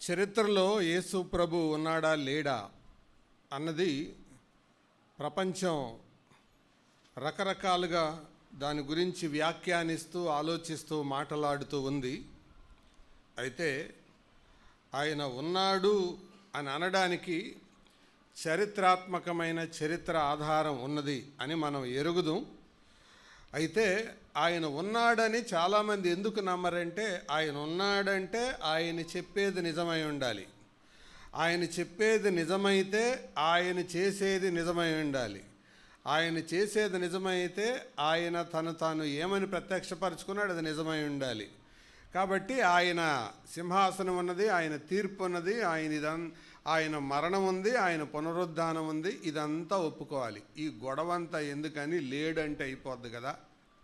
చరిత్రలో యేసు ప్రభు ఉన్నాడా లేడా అన్నది ప్రపంచం రకరకాలుగా దాని గురించి వ్యాఖ్యానిస్తూ ఆలోచిస్తూ మాట్లాడుతూ ఉంది. అయితే ఆయన ఉన్నాడు అని అనడానికి చరిత్రాత్మకమైన చరిత్ర ఆధారం ఉన్నది అని మనం ఎరుగుదాం. అయితే ఆయన ఉన్నాడని చాలామంది ఎందుకు నమ్మరంటే, ఆయన ఉన్నాడంటే ఆయన చెప్పేది నిజమై ఉండాలి. ఆయన చెప్పేది నిజమైతే ఆయన చేసేది నిజమై ఉండాలి. ఆయన చేసేది నిజమైతే ఆయన తాను ఏమని ప్రత్యక్షపరచుకున్నాడు అది నిజమై ఉండాలి. కాబట్టి ఆయన సింహాసనం ఉన్నది, ఆయన తీర్పు ఉన్నది, ఆయన మరణం ఉంది, ఆయన పునరుద్ధానం ఉంది. ఇదంతా ఒప్పుకోవాలి. ఈ గొడవంతా ఎందుకని లేడంటే అయిపోద్ది కదా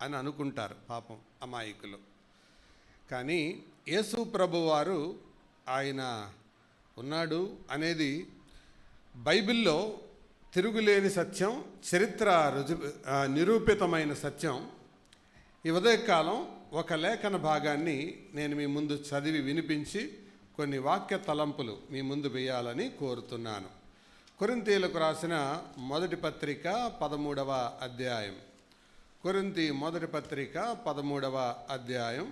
అని అనుకుంటారు పాపం అమాయకులు. కానీ యేసు ప్రభువారు ఆయన ఉన్నాడు అనేది బైబిల్లో తిరుగులేని సత్యం, చరిత్ర నిరూపితమైన సత్యం. ఈ ఉదయకాలం ఒక లేఖన భాగాన్ని నేను మీ ముందు చదివి వినిపించి కొన్ని వాక్య తలంపులు మీ ముందు వేయాలని కోరుతున్నాను. కొరింథీయులకు రాసిన మొదటి పత్రిక 13వ అధ్యాయం. కొరింథీ మొదటి పత్రిక 13వ అధ్యాయం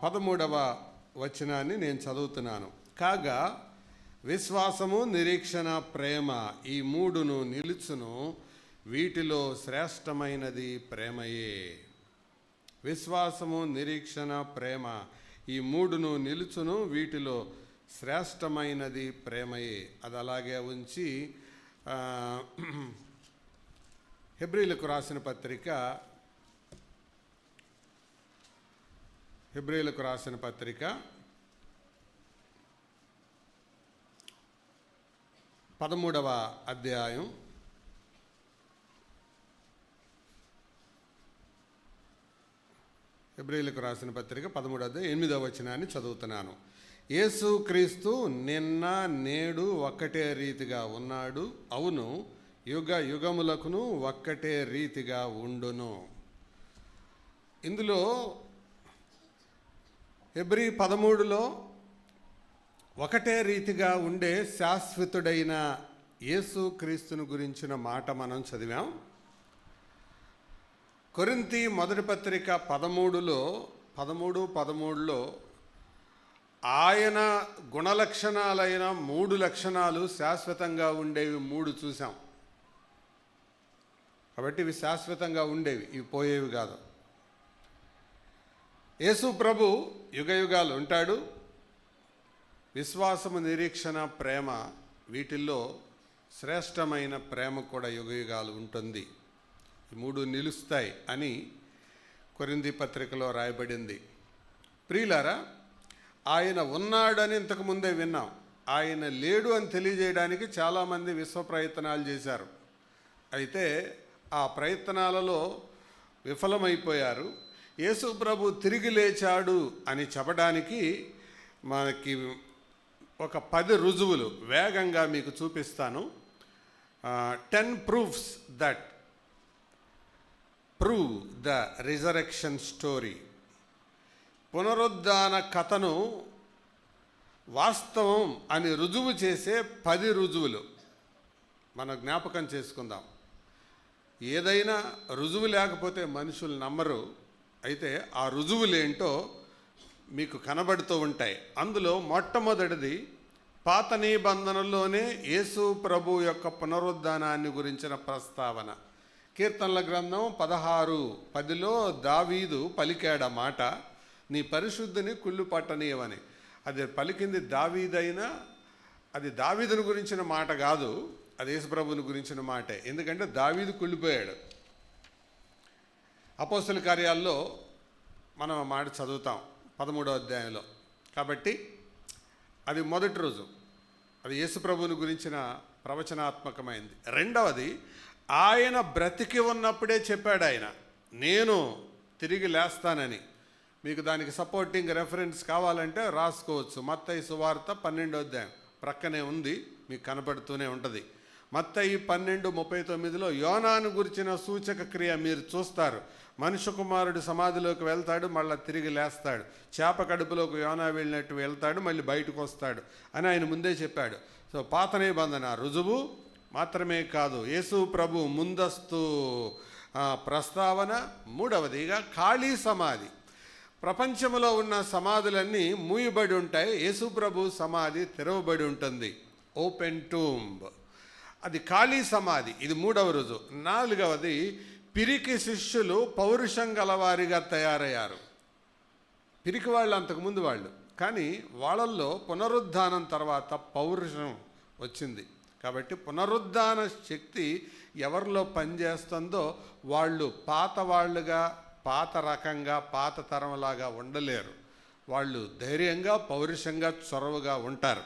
13వ వచనాన్ని నేను చదువుతున్నాను. కాగా విశ్వాసము, నిరీక్షణ, ప్రేమ ఈ మూడును నిలుచును, వీటిలో శ్రేష్టమైనది ప్రేమయే. విశ్వాసము, నిరీక్షణ, ప్రేమ ఈ మూడును నిలుచును, వీటిలో శ్రేష్టమైనది ప్రేమయే. అది అలాగే ఉంచి హెబ్రీలకు రాసిన పత్రిక 13వ అధ్యాయం 8వ వచనాన్ని చదువుతున్నాను. యేసు క్రీస్తు నిన్న నేడు ఒక్కటే రీతిగా ఉన్నాడు, అవును యుగ యుగములకును ఒక్కటే రీతిగా ఉండును. ఇందులో హెబ్రీ 13లో ఒకటే రీతిగా ఉండే శాశ్వతుడైన యేసు క్రీస్తుని గురించిన మాట మనం చదివాం. కొరింథీ మొదటి పత్రిక 13లో ఆయన గుణలక్షణాలైన 3 లక్షణాలు శాశ్వతంగా ఉండేవి 3 చూసాం. కాబట్టి ఇవి శాశ్వతంగా ఉండేవి, ఇవి పోయేవి కాదు. యేసు ప్రభు యుగయుగాలు ఉంటాడు. విశ్వాసము, నిరీక్షణ, ప్రేమ వీటిల్లో శ్రేష్టమైన ప్రేమ కూడా యుగయుగాలు ఉంటుంది. ఈ 3 నిలుస్తాయి అని కొరింథీ పత్రికలో రాయబడింది. ప్రియులారా, ఆయన ఉన్నాడని ఇంతకుముందే విన్నాం. ఆయన లేడు అని తెలియజేయడానికి చాలామంది విశ్వ ప్రయత్నాలు చేశారు. అయితే ఆ ప్రయత్నాలలో విఫలమైపోయారు. యేసు ప్రభు తిరిగి లేచాడు అని చెప్పడానికి మనకి ఒక 10 రుజువులు వేగంగా మీకు చూపిస్తాను. 10 proofs that prove the resurrection story. పునరుద్ధాన కథను వాస్తవం అని రుజువు చేసే 10 రుజువులు మనం జ్ఞాపకం చేసుకుందాం. ఏదైనా రుజువు లేకపోతే మనుషులు నమ్మరు. అయితే ఆ రుజువులేంటో మీకు కనబడుతూ ఉంటాయి. అందులో మొట్టమొదటిది పాత నిబంధనలోనే యేసు ప్రభు యొక్క పునరుద్ధానాన్ని గురించిన ప్రస్తావన. కీర్తనల గ్రంథం 16:10లో దావీదు పలికాడ మాట, నీ పరిశుద్ధిని కుళ్ళు పట్టనీయమని. అది పలికింది దావీదైనా అది దావీదుని గురించిన మాట కాదు, అది యేసు ప్రభుని గురించిన మాటే. ఎందుకంటే దావీదు కుళ్ళిపోయాడు. అపోస్తల కార్యాల్లో మనం ఆ మాట చదువుతాం 13వ అధ్యాయంలో. కాబట్టి అది మొదటి రోజు, అది యేసు ప్రభుని గురించిన ప్రవచనాత్మకమైంది. రెండవది, ఆయన బ్రతికి ఉన్నప్పుడే చెప్పాడు ఆయన, నేను తిరిగి లేస్తానని. మీకు దానికి సపోర్టింగ్ రెఫరెన్స్ కావాలంటే రాసుకోవచ్చు. మత్తయి సువార్త 12వ అధ్యాయం ప్రక్కనే ఉంది, మీకు కనపడుతూనే ఉంటుంది. మత్తయి 12:39లో యోనాను గురించిన సూచక క్రియ మీరు చూస్తారు. మనుష్య కుమారుడు సమాధిలోకి వెళ్తాడు, మళ్ళీ తిరిగి లేస్తాడు. చేప కడుపులోకి యోనా వెళ్ళినట్టు వెళ్తాడు, మళ్ళీ బయటకు వస్తాడు అని ఆయన ముందే చెప్పాడు. సో పాత నిబంధన రుజువు మాత్రమే కాదు, యేసు ప్రభు ముందస్తు ప్రస్తావన. మూడవదిగా ఖాళీ సమాధి. ప్రపంచంలో ఉన్న సమాధులన్నీ మూయబడి ఉంటాయి, యేసు ప్రభు సమాధి తెరవబడి ఉంటుంది, ఓపెన్ టూంబ్. అది ఖాళీ సమాధి. ఇది మూడవ రుజువు. నాలుగవది, పిరికి శిష్యులు పౌరుషం గలవారిగా తయారయ్యారు. పిరికి వాళ్ళు అంతకుముందు వాళ్ళు, కానీ వాళ్ళల్లో పునరుద్ధానం తర్వాత పౌరుషం వచ్చింది. కాబట్టి పునరుద్ధాన శక్తి ఎవరిలో పనిచేస్తుందో వాళ్ళు పాత వాళ్ళుగా, పాత రకంగా, పాత తరంలాగా ఉండలేరు. వాళ్ళు ధైర్యంగా, పౌరుషంగా, చొరవగా ఉంటారు.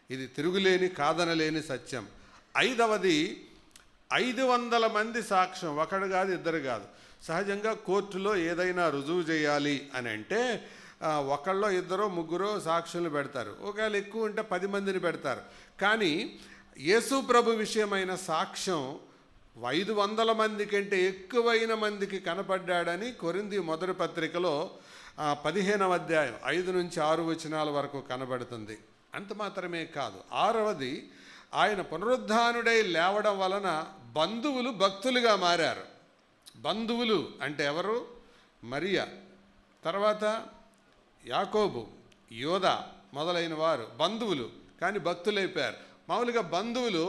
ఇది తిరుగులేని, కాదనలేని సత్యం. ఐదవది, 500 మంది సాక్ష్యం. ఒకడు కాదు, ఇద్దరు కాదు. సహజంగా కోర్టులో ఏదైనా రుజువు చేయాలి అని అంటే ఒకళ్ళో ఇద్దరో ముగ్గురో సాక్షులు పెడతారు, ఒకవేళ ఎక్కువ ఉంటే 10 మందిని పెడతారు. కానీ యేసు ప్రభు విషయమైన సాక్ష్యం 500 మంది కంటే ఎక్కువైన మందికి కనపడ్డాడని కొరింథీ మొదటి పత్రికలో 15వ అధ్యాయం 5-6 వచనాల వరకు కనబడుతుంది. అంత మాత్రమే కాదు, ఆరవది, ఆయన పునరుద్ధానుడై లేవడం వలన బంధువులు భక్తులుగా మారారు. బంధువులు అంటే ఎవరు? మరియా, తర్వాత యాకోబు, యోధా మొదలైన వారు బంధువులు, కానీ భక్తులైపోయారు. మామూలుగా బంధువులు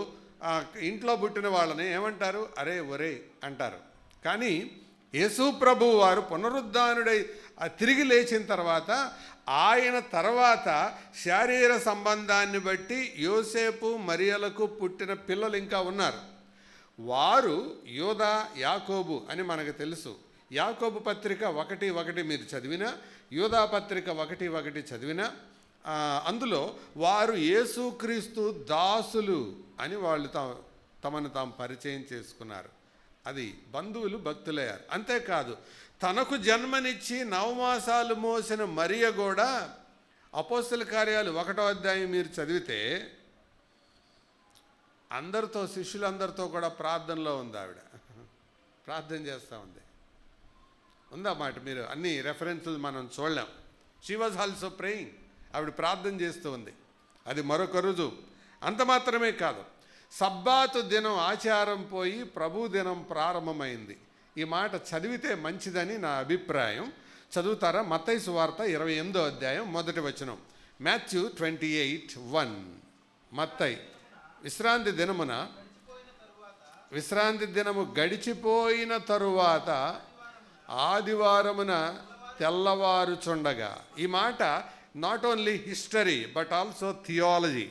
ఇంట్లో పుట్టిన వాళ్ళని ఏమంటారు? అరే ఒరే అంటారు. కానీ యేసు ప్రభువు వారు పునరుద్ధానుడై తిరిగి లేచిన తర్వాత ఆయన తర్వాత శారీర సంబంధాన్ని బట్టి యోసేపు, మరియలకు పుట్టిన పిల్లలు ఇంకా ఉన్నారు. వారు యోధా, యాకోబు అని మనకు తెలుసు. యాకోబు పత్రిక 1:1 మీరు చదివినా, యోధా పత్రిక 1:1 చదివినా అందులో వారు యేసుక్రీస్తు దాసులు అని వాళ్ళు తమను తాము పరిచయం చేసుకున్నారు. అది బంధువులు భక్తులయ్యారు. అంతేకాదు, తనకు జన్మనిచ్చి 9 మాసాలు మోసిన మరియ కూడా అపోస్తల కార్యాలు 1వ అధ్యాయం మీరు చదివితే అందరితో, శిష్యులందరితో కూడా ప్రార్థనలో ఉంది. ఆవిడ ప్రార్థన చేస్తూ ఉంది. ఉందన్నమాట. మీరు అన్ని రెఫరెన్సులు మనం చూడలేం. She was also praying. ఆవిడ ప్రార్థన చేస్తూ ఉంది. అది మరొక రుజువు. అంత మాత్రమే కాదు, సబ్బాతు దినం ఆచారం పోయి ప్రభు దినం ప్రారంభమైంది. ఈ మాట చదివితే మంచిదని నా అభిప్రాయం. చదువుతారా? మత్తయి సువార్త 28వ అధ్యాయం 1వ వచనం. మాథ్యూ 28:1. మత్తయి, విశ్రాంతి దినము గడిచిపోయిన తరువాత ఆదివారమున తెల్లవారుచుండగా. ఈ మాట not only history but also theology.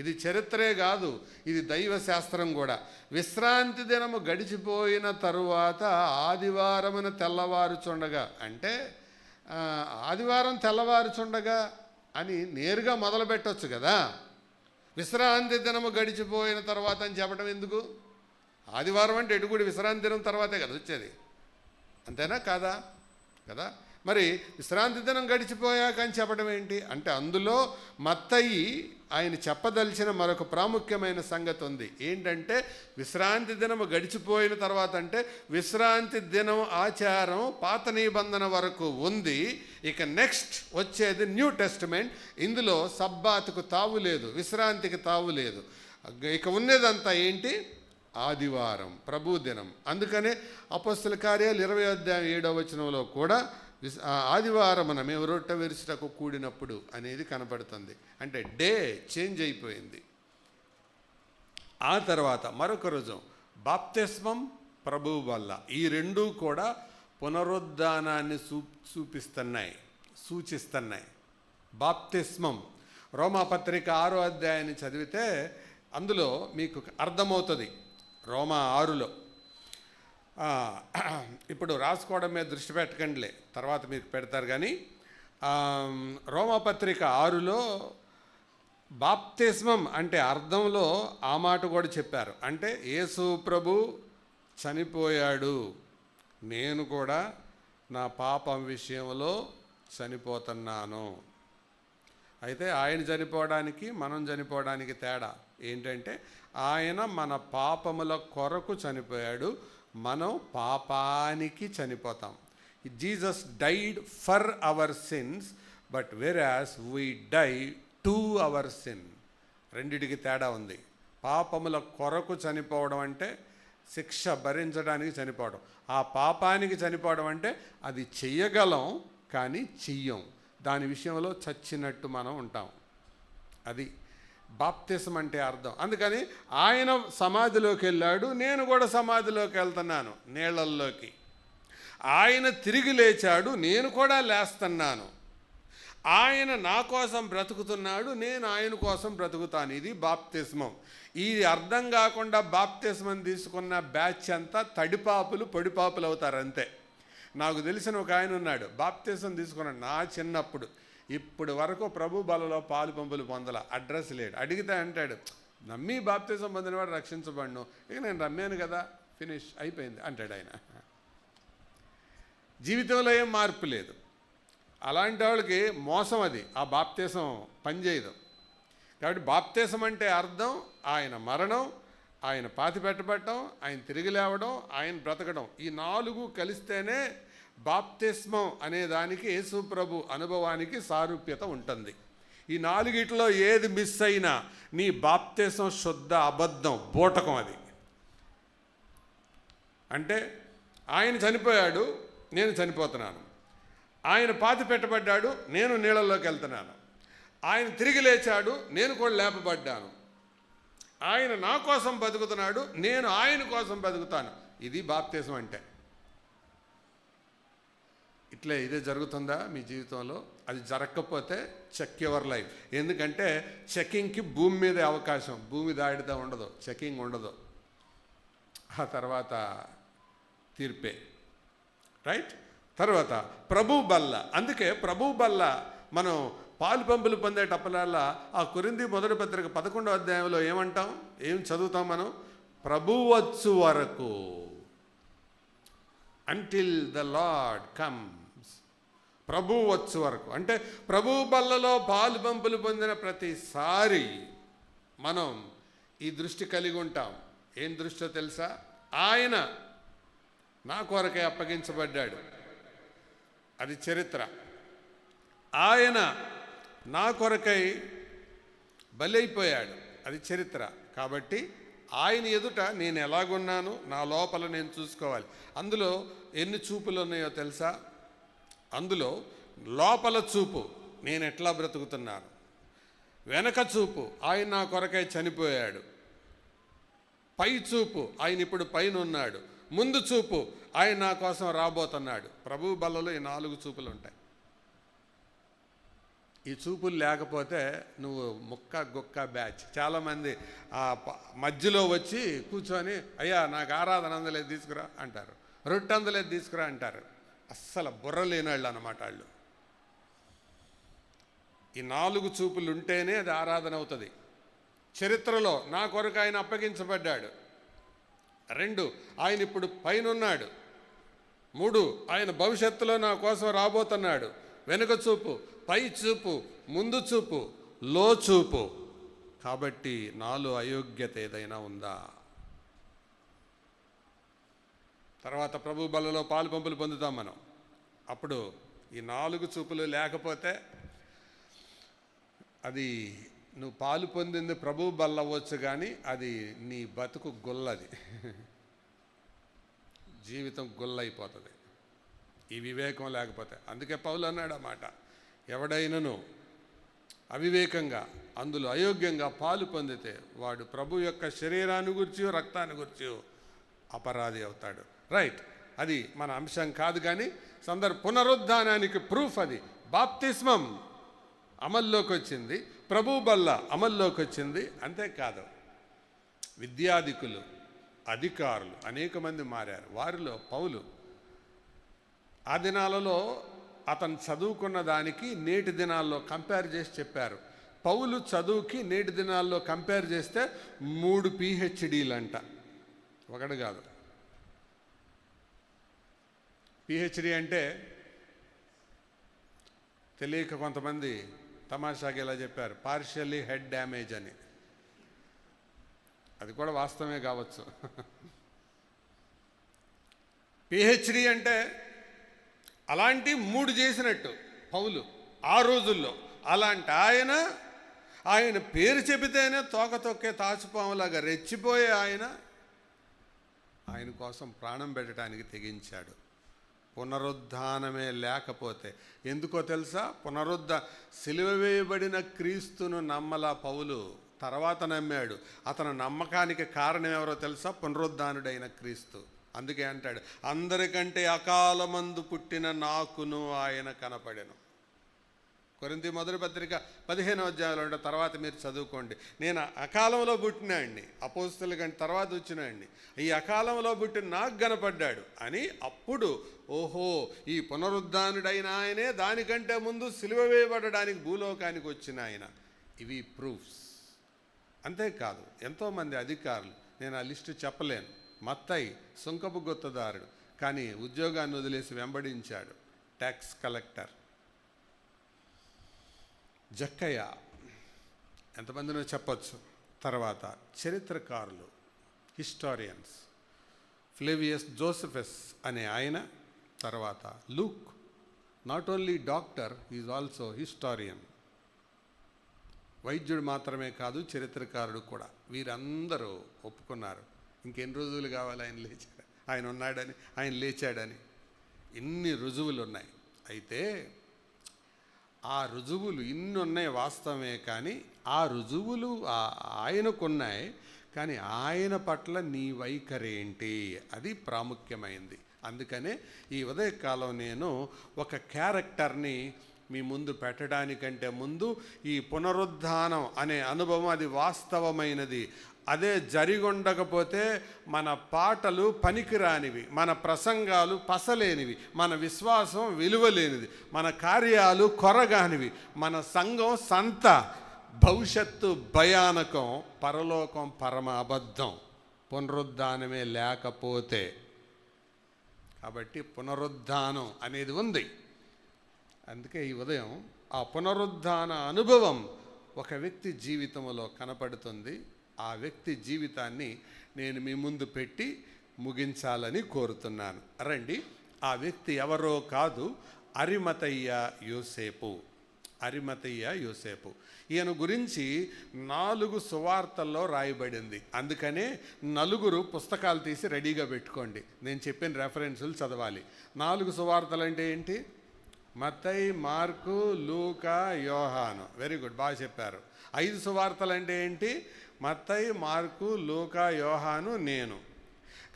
ఇది చరిత్రే కాదు, ఇది దైవశాస్త్రం కూడా. విశ్రాంతి దినము గడిచిపోయిన తరువాత ఆదివారమున తెల్లవారుచుండగా అంటే ఆదివారం తెల్లవారుచుండగా అని నేరుగా మొదలు పెట్టవచ్చు కదా. విశ్రాంతి దినము గడిచిపోయిన తర్వాత అని చెప్పడం ఎందుకు? ఆదివారం అంటే ఎటుగుడి విశ్రాంతి దినం తర్వాతే కదా వచ్చేది, అంతేనా కాదా? కదా. మరి విశ్రాంతి దినం గడిచిపోయాక అని చెప్పడం ఏంటి అంటే అందులో మత్తయి ఆయన చెప్పదలిచిన మరొక ప్రాముఖ్యమైన సంగతి ఉంది. ఏంటంటే విశ్రాంతి దినము గడిచిపోయిన తర్వాత అంటే విశ్రాంతి దినం ఆచారం పాత నిబంధన వరకు ఉంది. ఇక నెక్స్ట్ వచ్చేది న్యూ టెస్టిమెంట్. ఇందులో సబ్బాతుకు తావు లేదు, విశ్రాంతికి తావు లేదు. ఇక ఉన్నదంతా ఏంటి? ఆదివారం, ప్రభు దినం. అందుకనే అపోస్తల కార్యాలు 20వ అధ్యాయం 7వ వచనంలో కూడా ఆదివారమున మేము రొట్టె విరుచుటకు కూడినప్పుడు అనేది కనపడుతుంది. అంటే డే చేంజ్ అయిపోయింది. ఆ తర్వాత మరొక రోజు బాప్తిస్మం ప్రభువు వల్ల. ఈ రెండూ కూడా పునరుద్ధానాన్ని సూచిస్తున్నాయి. బాప్తిస్మం రోమాపత్రిక 6వ అధ్యాయాన్ని చదివితే అందులో మీకు అర్థమవుతుంది. రోమా 6లో ఇప్పుడు రాసుకోవడం మీద దృష్టి పెట్టకండిలే, తర్వాత మీకు పెడతారు. కానీ రోమాపత్రిక 6లో బాప్తిస్మం అంటే అర్థంలో ఆ మాట కూడా చెప్పారు. అంటే యేసు ప్రభు చనిపోయాడు, నేను కూడా నా పాపం విషయంలో చనిపోతున్నాను. అయితే ఆయన చనిపోవడానికి మనం చనిపోవడానికి తేడా. ఏంటంటే ఆయన మన పాపముల కొరకు చనిపోయాడు, మనం పాపానికి చనిపోతాం. Jesus died for our sins, but whereas we die to our sin. రెండిటికి తేడా ఉంది. పాపముల కొరకు చనిపోవడం అంటే శిక్ష భరించడానికి చనిపోవడం, ఆ పాపానికి చనిపోవడం అంటే అది చెయ్యగలం కానీ చెయ్యం, దాని విషయంలో చచ్చినట్టు మనం ఉంటాం. అది బాప్తిసం అంటే అర్థం. అందుకని ఆయన సమాధిలోకి వెళ్ళాడు, నేను కూడా సమాధిలోకి వెళ్తున్నాను, నీళ్ళల్లోకి. ఆయన తిరిగి లేచాడు, నేను కూడా లేస్తున్నాను. ఆయన నా కోసం బ్రతుకుతున్నాడు, నేను ఆయన కోసం బ్రతుకుతాను. ఇది బాప్తిస్మం. ఇది అర్థం కాకుండా బాప్తిస్మం తీసుకున్న బ్యాచ్ అంతా తడిపాపులు పొడిపాపులు అవుతారు అంతే. నాకు తెలిసిన ఒక ఆయన ఉన్నాడు, బాప్తిస్మం తీసుకున్నాడు నా చిన్నప్పుడు. ఇప్పుడు వరకు ప్రభు బలలో పాలు పంపులు పొందల, అడ్రస్ లేడు. అడిగితే అంటాడు, నమ్మి బాప్తిస్మం పొందినవాడు రక్షించబడను, ఇక నేను రమ్మాను కదా, ఫినిష్ అయిపోయింది అంటాడు ఆయన. జీవితంలో ఏం మార్పు లేదు. అలాంటి వాళ్ళకి మోసం అది, ఆ బాప్తిసం పనిచేయదు. కాబట్టి బాప్తిసం అంటే అర్థం ఆయన మరణం, ఆయన పాతి పెట్టబడటం, ఆయన తిరిగి లేవడం, ఆయన బ్రతకడం. ఈ 4 కలిస్తేనే బాప్తిస్మం అనే దానికి యేసు ప్రభు అనుభవానికి సారూప్యత ఉంటుంది. ఈ 4 ఏది మిస్ అయినా నీ బాప్తిసం శుద్ధ అబద్ధం, బూటకం. అది అంటే ఆయన చనిపోయాడు, నేను చనిపోతున్నాను. ఆయన పాతి పెట్టబడ్డాడు, నేను నీళ్ళల్లోకి వెళ్తున్నాను. ఆయన తిరిగి లేచాడు, నేను కూడా లేపబడ్డాను. ఆయన నా కోసం బతుకుతున్నాడు, నేను ఆయన కోసం బతుకుతాను. ఇది బాప్తిసం అంటే. ఇదే జరుగుతుందా మీ జీవితంలో? అది జరగకపోతే చెక్ యువర్ లైఫ్. ఎందుకంటే చెకింగ్కి భూమి మీదే అవకాశం, భూమి దాడితే ఉండదు, చెకింగ్ ఉండదు. ఆ తర్వాత తీర్పే. రైట్? తర్వాత ప్రభు బల్ల. అందుకే ప్రభు బల్ల మనం పాలు పంపులు పొందేటప్పుడల్లా ఆ కొరింథీ మొదటి పత్రిక 11వ అధ్యాయంలో ఏమంటాం, ఏం చదువుతాం మనం? ప్రభు వచ్చు వరకు, అంటిల్ ద లార్డ్ కమ్స్. ప్రభు వచ్చు వరకు అంటే ప్రభు బల్లలో పాలు పంపులు పొందిన ప్రతిసారి మనం ఈ దృష్టి కలిగి ఉంటాం. ఏం దృష్టో తెలుసా? ఆయన నా కొరకే అప్పగించబడ్డాడు, అది చరిత్ర. ఆయన నా కొరకై బలైపోయాడు, అది చరిత్ర. కాబట్టి ఆయన ఎదుట నేను ఎలాగున్నాను, నా లోపల నేను చూసుకోవాలి. అందులో ఎన్ని చూపులు ఉన్నాయో తెలుసా? అందులో లోపల చూపు, నేను ఎట్లా బ్రతుకుతున్నాను. వెనక చూపు, ఆయన నా కొరకై చనిపోయాడు. పై చూపు, ఆయన ఇప్పుడు పైన ఉన్నాడు. ముందు చూపు, ఆయన నా కోసం రాబోతున్నాడు. ప్రభు బల్లలో ఈ 4 చూపులు ఉంటాయి. ఈ చూపులు లేకపోతే నువ్వు ముక్క గుక్క బ్యాచ్. చాలామంది ఆ మధ్యలో వచ్చి కూర్చొని, అయ్యా నాకు ఆరాధన అందలేదు తీసుకురా అంటారు, రొట్టె అందలేదు తీసుకురా అంటారు. అస్సలు బుర్ర లేని వాళ్ళు అన్నమాట వాళ్ళు. ఈ 4 చూపులు ఉంటేనే అది ఆరాధన అవుతుంది. చరిత్రలో నా కొరకు ఆయన అప్పగించబడ్డాడు. 2, ఆయన ఇప్పుడు పైన ఉన్నాడు. 3, ఆయన భవిష్యత్తులో నా కోసం రాబోతున్నాడు. వెనుక చూపు, పై చూపు, ముందు చూపు, లో చూపు. కాబట్టి నాలో అయోగ్యత ఏదైనా ఉందా? తర్వాత ప్రభు బల్లలో పాలు పంపులు పొందుతాం మనం. అప్పుడు ఈ 4 చూపులు లేకపోతే అది నువ్వు పాలు పొందింది ప్రభు బల్ల అవ్వచ్చు, కానీ అది నీ బతుకు గొల్లది, జీవితం గొల్లైపోతుంది ఈ వివేకం లేకపోతే. అందుకే పౌలు అన్నాడు అన్నమాట, ఎవడైనను అవివేకంగా అందులో అయోగ్యంగా పాలు పొందితే వాడు ప్రభు యొక్క శరీరాన్ని గురించి రక్తాన్ని గురించి అపరాధి అవుతాడు. రైట్, అది మన అంశం కాదు. కానీ పునరుద్ధానానికి ప్రూఫ్ అది. బాప్తిస్మం అమల్లోకి వచ్చింది, ప్రభు బల్ల అమల్లోకి వచ్చింది. అంతేకాదు, విద్యాధికులు, అధికారులు అనేక మంది మారారు. వారిలో పౌలు ఆ దినాలలో అతను చదువుకున్న దానికి నేటి దినాల్లో కంపేర్ చేసి చెప్పారు. పౌలు చదువుకి నేటి దినాల్లో కంపేర్ చేస్తే 3 PhDలంట, ఒకటి కాదు. PhD అంటే తెలియక కొంతమంది తమాషాగా ఇలా చెప్పారు, పార్షియల్లీ హెడ్ డ్యామేజ్ అని. అది కూడా వాస్తవమే కావచ్చు. పిహెచ్డి అంటే అలాంటి 3 చేసినట్టు పౌలు ఆ రోజుల్లో. అలాంటి ఆయన పేరు చెబితేనే తోక తొక్కే తాచుపాములాగా రెచ్చిపోయే ఆయన కోసం ప్రాణం పెట్టడానికి తెగించాడు. పునరుద్ధానమే లేకపోతే, ఎందుకో తెలుసా? సిలువ వేయబడిన క్రీస్తును నమ్మలా పౌలు, తర్వాత నమ్మాడు. అతను నమ్మకానికి కారణం ఎవరో తెలుసా? పునరుద్ధానుడైన క్రీస్తు. అందుకే అంటాడు, అందరికంటే అకాలమందు పుట్టిన నాకును ఆయన కనపడెను. కొరింథీ మొదటి పత్రిక 15వ అధ్యాయంలో ఉంటే తర్వాత మీరు చదువుకోండి. నేను అకాలంలో పుట్టినాడిని, అపోస్తలుల కంటే తర్వాత వచ్చినాడిని, ఈ అకాలంలో పుట్టిన నాకు కనపడ్డాడు అని. అప్పుడు ఓహో, ఈ పునరుద్ధానుడైన ఆయనే దానికంటే ముందు సిలువ వేయబడడానికి భూలోకానికి వచ్చిన ఆయన. ఇవి ప్రూఫ్స్. అంతేకాదు ఎంతోమంది అధికారులు, నేను ఆ లిస్టు చెప్పలేను. మత్తయి సుంకపు గుత్తదారుడు, కానీ ఉద్యోగాన్ని వదిలేసి వెంబడించాడు. Tax collector. జక్కయ్య, ఎంతమందినో చెప్పచ్చు. తర్వాత చరిత్రకారులు, హిస్టారియన్స్, ఫ్లేవియస్ జోసెఫస్ అనే ఆయన. తర్వాత Luke, not only doctor, is also historian. వైద్యుడు మాత్రమే కాదు, చరిత్రకారుడు కూడా. వీరందరూ ఒప్పుకున్నారు, ఇంకెన్ని రోజులు కావాలి ఆయన లేచాడు, ఆయన ఉన్నాడని, ఆయన లేచాడని. ఇన్ని రుజువులు ఉన్నాయి. అయితే ఆ రుజువులు ఇన్ని ఉన్నాయి వాస్తవమే, కానీ ఆ రుజువులు ఆయనకున్నాయి, కానీ ఆయన పట్ల నీ వైఖరి ఏంటి, అది ప్రాముఖ్యమైంది. అందుకనే ఈ ఉదయకాలం నేను ఒక క్యారెక్టర్ని మీ ముందు పెట్టడానికంటే ముందు, ఈ పునరుద్ధానం అనే అనుభవం అది వాస్తవమైనది. అదే జరిగుండకపోతే మన పాటలు పనికిరానివి, మన ప్రసంగాలు పసలేనివి, మన విశ్వాసం విలువలేనిది, మన కార్యాలు కొరగానివి, మన సంఘం సంత, భవిష్యత్తు భయానకం, పరలోకం పరమ అబద్ధం, పునరుద్ధానమే లేకపోతే. కాబట్టి పునరుద్ధానం అనేది ఉంది. అందుకే ఈ ఉదయం ఆ పునరుద్ధాన అనుభవం ఒక వ్యక్తి జీవితంలో కనపడుతుంది. ఆ వ్యక్తి జీవితాన్ని నేను మీ ముందు పెట్టి ముగించాలని కోరుతున్నాను. రండి, ఆ వ్యక్తి ఎవరో కాదు, అరిమతయ్య యోసేపు. అరిమతయ్య యోసేపు. ఈయన గురించి 4 సువార్తల్లో రాయబడింది. అందుకనే 4 పుస్తకాలు తీసి రెడీగా పెట్టుకోండి. నేను చెప్పిన రెఫరెన్సులు చదవాలి. 4 సువార్తలు అంటే ఏంటి? మత్తయి, మార్కు, లూకా, యోహాను. వెరీ గుడ్, బాగా చెప్పారు. 5 సువార్తలు అంటే ఏంటి? మత్తయి, మార్కు, లూకా, యోహాను, నేను.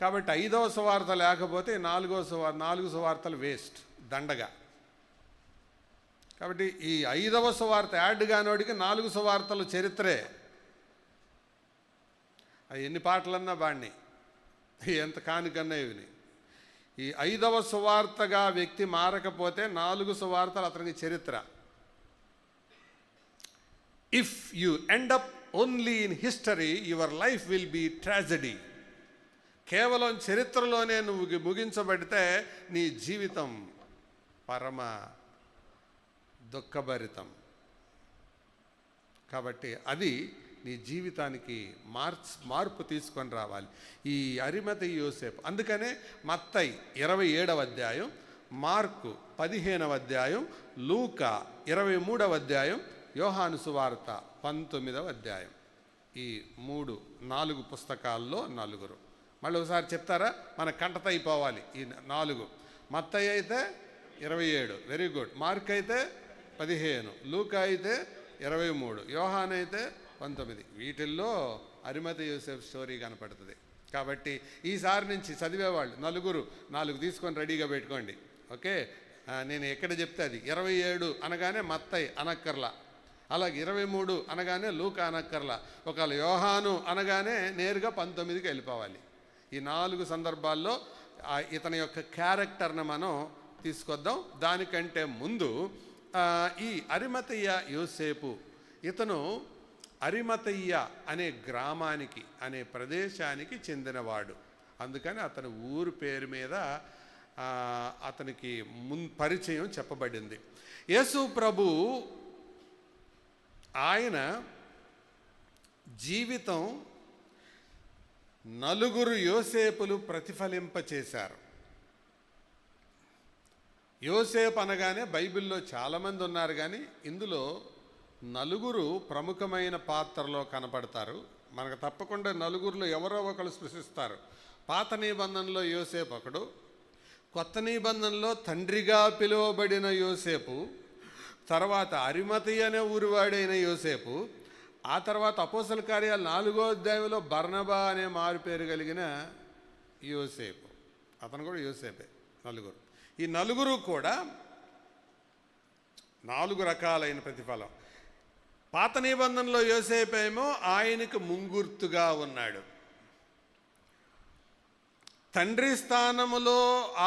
కాబట్టి 5వ సువార్త లేకపోతే 4 సువార్తలు వేస్ట్, దండగా. కాబట్టి ఈ 5వ సువార్త యాడ్ కానోడికి 4 సువార్తలు చరిత్రే. అవి ఎన్ని పాటలన్నా బాణ్ణి, ఎంత కానుకన్నా ఇవిని. ఈ 5వ సువార్తగా వ్యక్తి మారకపోతే 4 సువార్తలు అతనికి చరిత్ర. If you end up only in history, your life will be tragedy. కేవలం చరిత్రలోనే నువ్వు ముగించబడితే నీ జీవితం పరమ దుఃఖభరితం. కాబట్టి అది నీ జీవితానికి మార్పు తీసుకొని రావాలి. ఈ అరిమతయి యోసేపు. అందుకనే మత్తయి 27వ అధ్యాయం, మార్కు 15వ అధ్యాయం, లూకా 23వ అధ్యాయం, యోహాను సువార్త 19వ అధ్యాయం. ఈ 4 పుస్తకాల్లో 4. మళ్ళీ ఒకసారి చెప్తారా? మన కంటత అయిపోవాలి ఈ 4. మత్తయి అయితే 27, వెరీ గుడ్. మార్క్ అయితే 15, లూకా అయితే 23, యోహాను అయితే 19. వీటిల్లో అరిమతయి యోసేపు స్టోరీ కనపడుతుంది. కాబట్టి ఈసారి నుంచి చదివేవాళ్ళు 4 తీసుకొని రెడీగా పెట్టుకోండి. ఓకే, నేను ఎక్కడ చెప్తే అది. 27 అనగానే మత్తయి అనక్కర్లా, అలాగే 23 అనగానే లూకా అనక్కర్లా, ఒకవేళ యోహాను అనగానే నేరుగా 19కి వెళ్ళిపోవాలి. ఈ 4 సందర్భాల్లో ఇతని యొక్క క్యారెక్టర్ని మనం తీసుకొద్దాం. దానికంటే ముందు ఈ అరిమతయ్య యోసేపు, ఇతను అరిమతయ్య అనే గ్రామానికి, అనే ప్రదేశానికి చెందినవాడు. అందుకని అతని ఊరు పేరు మీద అతనికి పరిచయం చెప్పబడింది. యేసు ప్రభు ఆయన జీవితం నలుగురు యోసేపులు ప్రతిఫలింపచేశారు. యోసేపు అనగానే బైబిల్లో చాలామంది ఉన్నారు, కానీ ఇందులో నలుగురు ప్రముఖమైన పాత్రలో కనపడతారు. మనకు తప్పకుండా నలుగురిలో ఎవరో ఒకరు స్పృశిస్తారు. పాత నిబంధనలో యోసేపు ఒకడు, కొత్త నిబంధనలో తండ్రిగా పిలువబడిన యోసేపు, తర్వాత అరిమతయి అనే ఊరివాడైన యోసేపు, ఆ తర్వాత అపోస్తల కార్యాలు 4వ అధ్యాయంలో బర్నబా అనే మారుపేరు కలిగిన యోసేపు, అతను కూడా యోసేపే. నలుగురు, ఈ నలుగురు కూడా 4 రకాలైన ప్రతిఫలం. పాత నిబంధనలో యోసేపేమో ఆయనకు ముంగుర్తుగా ఉన్నాడు. తండ్రి స్థానములో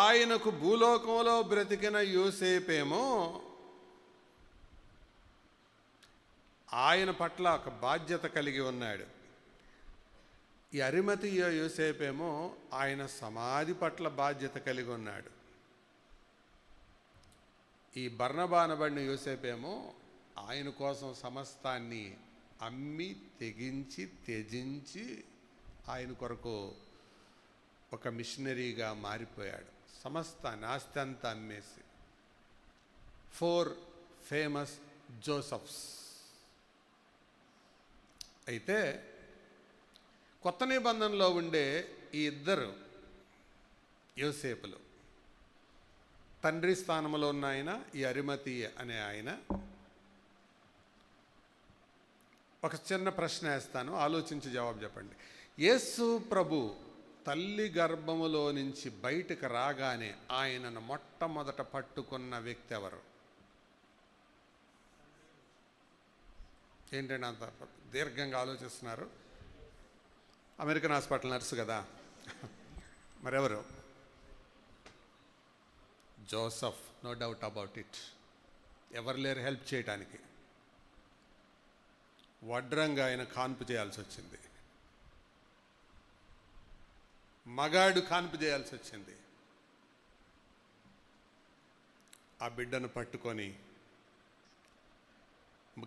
ఆయనకు భూలోకంలో బ్రతికిన యోసేపేమో ఆయన పట్ల ఒక బాధ్యత కలిగి ఉన్నాడు. ఈ అరిమతయి యోసేపేమో ఆయన సమాధి పట్ల బాధ్యత కలిగి ఉన్నాడు. ఈ బర్నబా అనబడిన యోసేపేమో ఆయన కోసం సమస్తాన్ని అమ్మి త్యజించి ఆయన కొరకు ఒక మిషనరీగా మారిపోయాడు. సమస్తాన్ని, ఆస్తి అంతా అమ్మేసి. 4 ఫేమస్ జోసఫ్స్. అయితే కొత్త నిబంధనలో ఉండే ఈ ఇద్దరు యోసేపులు, తండ్రి స్థానంలో ఉన్న ఆయన, ఈ అరిమతయి అనే ఆయన. ఒక చిన్న ప్రశ్న వేస్తాను, ఆలోచించి జవాబు చెప్పండి. యేసు ప్రభు తల్లి గర్భములో నుంచి బయటకు రాగానే ఆయనను మొట్టమొదట పట్టుకున్న వ్యక్తి ఎవరు? ఏంటంటే అంత దీర్ఘంగా ఆలోచిస్తున్నారు? అమెరికన్ హాస్పిటల్ నర్సు కదా. మరెవరు? Joseph, no doubt about it. ఎవరు లేరు హెల్ప్ చేయటానికి. వడ్రంగా ఆయన కాన్పు చేయాల్సి వచ్చింది, మగాడు కాన్పు చేయాల్సి వచ్చింది. ఆ బిడ్డను పట్టుకొని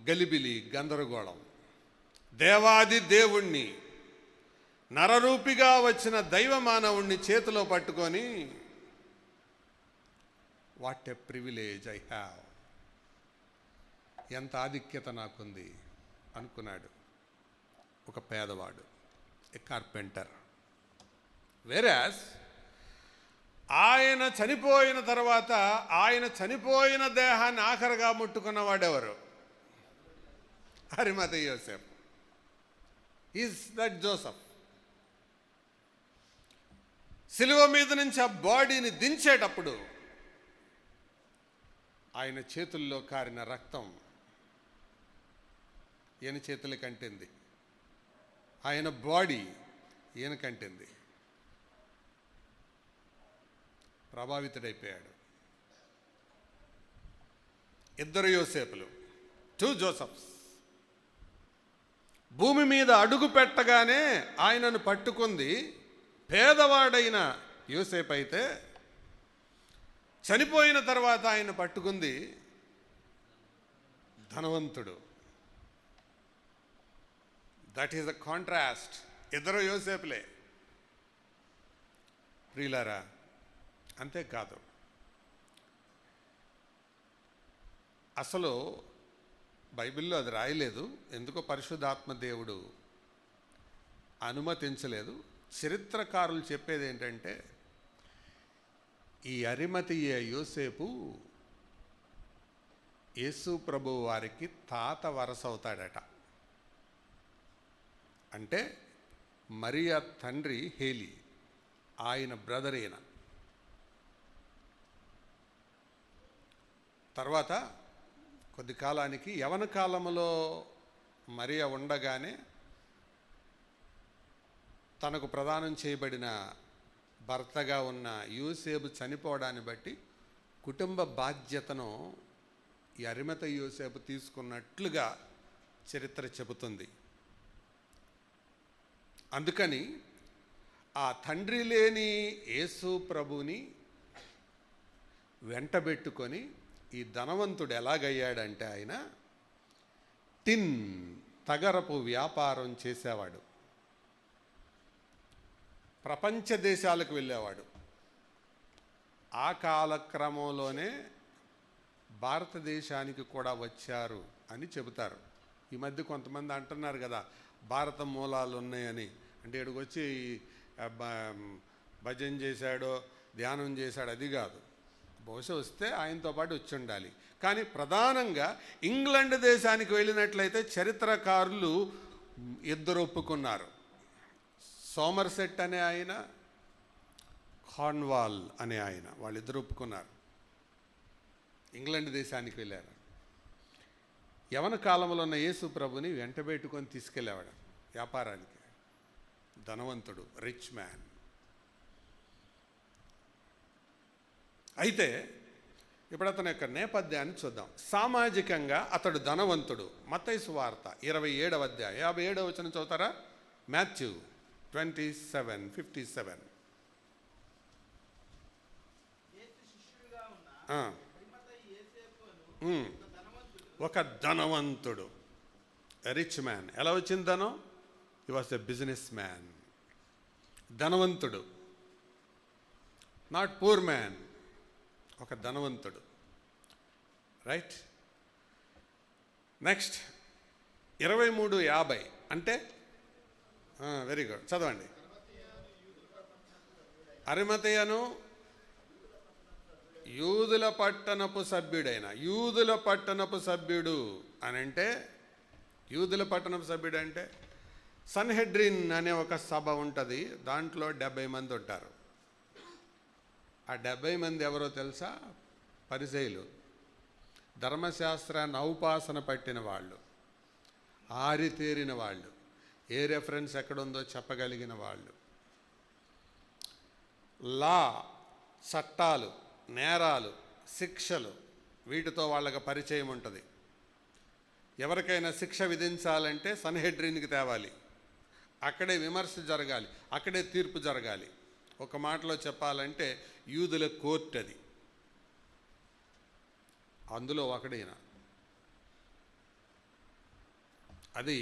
గలిబిలి, గందరగోళం, దేవాది దేవుణ్ణి, నరరూపిగా వచ్చిన దైవ మానవుణ్ణి చేతిలో పట్టుకొని, what a privilege I have, ఎంత ఆధిక్యత నాకుంది అనుకున్నాడు. ఒక పేదవాడు, ఏ కార్పెంటర్. వేరాస్ ఆయన చనిపోయిన తర్వాత ఆయన చనిపోయిన దేహాన్ని ఆఖరిగా ముట్టుకున్నవాడెవరు? అరిమతయి యోసేపు. Is that Joseph. సిలువ మీద నుంచి ఆ బాడీని దించేటప్పుడు ఆయన చేతుల్లో కారిన రక్తం ఈయన చేతులు కంటింది, ఆయన బాడీ ఈయన కంటింది. ప్రభావితుడైపోయాడు. ఇద్దరు యోసేపులు, 2 జోసఫ్స్. భూమి మీద అడుగు పెట్టగానే ఆయనను పట్టుకుంది పేదవాడైన యోసేపు అయితే, చనిపోయిన తర్వాత ఆయన పట్టుకుంది ధనవంతుడు. That is the contrast. ఇద్దరు యోసేపులే. ప్రియులారా, అంతేకాదు, అసలు బైబిల్లో అది రాయలేదు, ఎందుకో పరిశుద్ధాత్మ దేవుడు అనుమతించలేదు. చరిత్రకారులు చెప్పేది ఏంటంటే, ఈ అరిమతయి యోసేపు యేసు ప్రభువు వారికి తాత వరస అవుతాడట. అంటే మరియా తండ్రి హేలి, ఆయన బ్రదర్ ఈయన. తర్వాత కొద్ది కాలానికి, యవన కాలంలో మరియా ఉండగానే తనకు ప్రదానం చేయబడిన భర్తగా ఉన్న యోసేపు చనిపోవడాన్ని బట్టి కుటుంబ బాధ్యతను ఈ అరిమతయి యోసేపు తీసుకున్నట్లుగా చరిత్ర చెబుతుంది. అందుకని ఆ తండ్రి లేని యేసు ప్రభుని వెంటబెట్టుకొని ఈ ధనవంతుడు ఎలాగయ్యాడంటే, ఆయన తగరపు వ్యాపారం చేసేవాడు. ప్రపంచ దేశాలకు వెళ్ళేవాడు. ఆ కాలక్రమంలోనే భారతదేశానికి కూడా వచ్చారు అని చెబుతారు. ఈ మధ్య కొంతమంది అంటున్నారు కదా, భారత మూలాలు ఉన్నాయని. అంటే ఇక్కడికి వచ్చి భజన చేశాడో ధ్యానం చేశాడు, అది కాదు. బహుశా వస్తే ఆయనతో పాటు వచ్చి ఉండాలి. కానీ ప్రధానంగా ఇంగ్లాండ్ దేశానికి వెళ్ళినట్లయితే చరిత్రకారులు ఇద్దరు ఒప్పుకున్నారు. సోమర్సెట్ అనే ఆయన, కార్న్వాల్ అనే ఆయన, వాళ్ళిద్దరు ఒప్పుకున్నారు. ఇంగ్లాండ్ దేశానికి వెళ్ళారు. యవన కాలంలో ఉన్న యేసు ప్రభుని వెంటబెట్టుకొని తీసుకెళ్ళేవాడు వ్యాపారానికి. ధనవంతుడు, రిచ్ మ్యాన్. అయితే ఇప్పుడు అతని యొక్క నేపథ్యాన్ని చూద్దాం. సామాజికంగా అతడు ధనవంతుడు. మత్తయి సువార్త 27వ అధ్యాయం 57వ వచనం చదువుతారా? మాథ్యూ 27:57. ఒక ధనవంతుడు, రిచ్ మ్యాన్. ఎలా వచ్చింది ధనం? He was a business man. ధనవంతుడు, నాట్ పూర్ మ్యాన్, ఒక ధనవంతుడు. రైట్. నెక్స్ట్ 23:50 అంటే వెరీ గుడ్, చదవండి. అరిమతయను యూదుల పట్టణపు సభ్యుడైన, యూదుల పట్టణపు సభ్యుడు అని అంటే, యూదుల పట్టణపు సభ్యుడు అంటే సన్హెడ్రిన్ అనే ఒక సభ ఉంటుంది. దాంట్లో 70 మంది ఉంటారు. ఆ 70 మంది ఎవరో తెలుసా? పరిసయ్యులు, ధర్మశాస్త్రాన్ని ఔపాసన పట్టిన వాళ్ళు, ఆరితేరిన వాళ్ళు, ఏ రెఫరెన్స్ ఎక్కడుందో చెప్పగలిగిన వాళ్ళు, లా, చట్టాలు, నేరాలు, శిక్షలు, వీటితో వాళ్ళకి పరిచయం ఉంటుంది. ఎవరికైనా శిక్ష విధించాలంటే సన్హెడ్రిన్కి తేవాలి. అక్కడే విమర్శ జరగాలి, అక్కడే తీర్పు జరగాలి. ఒక మాటలో చెప్పాలంటే యూదుల కోర్టు అది. అందులో ఒకడైన అది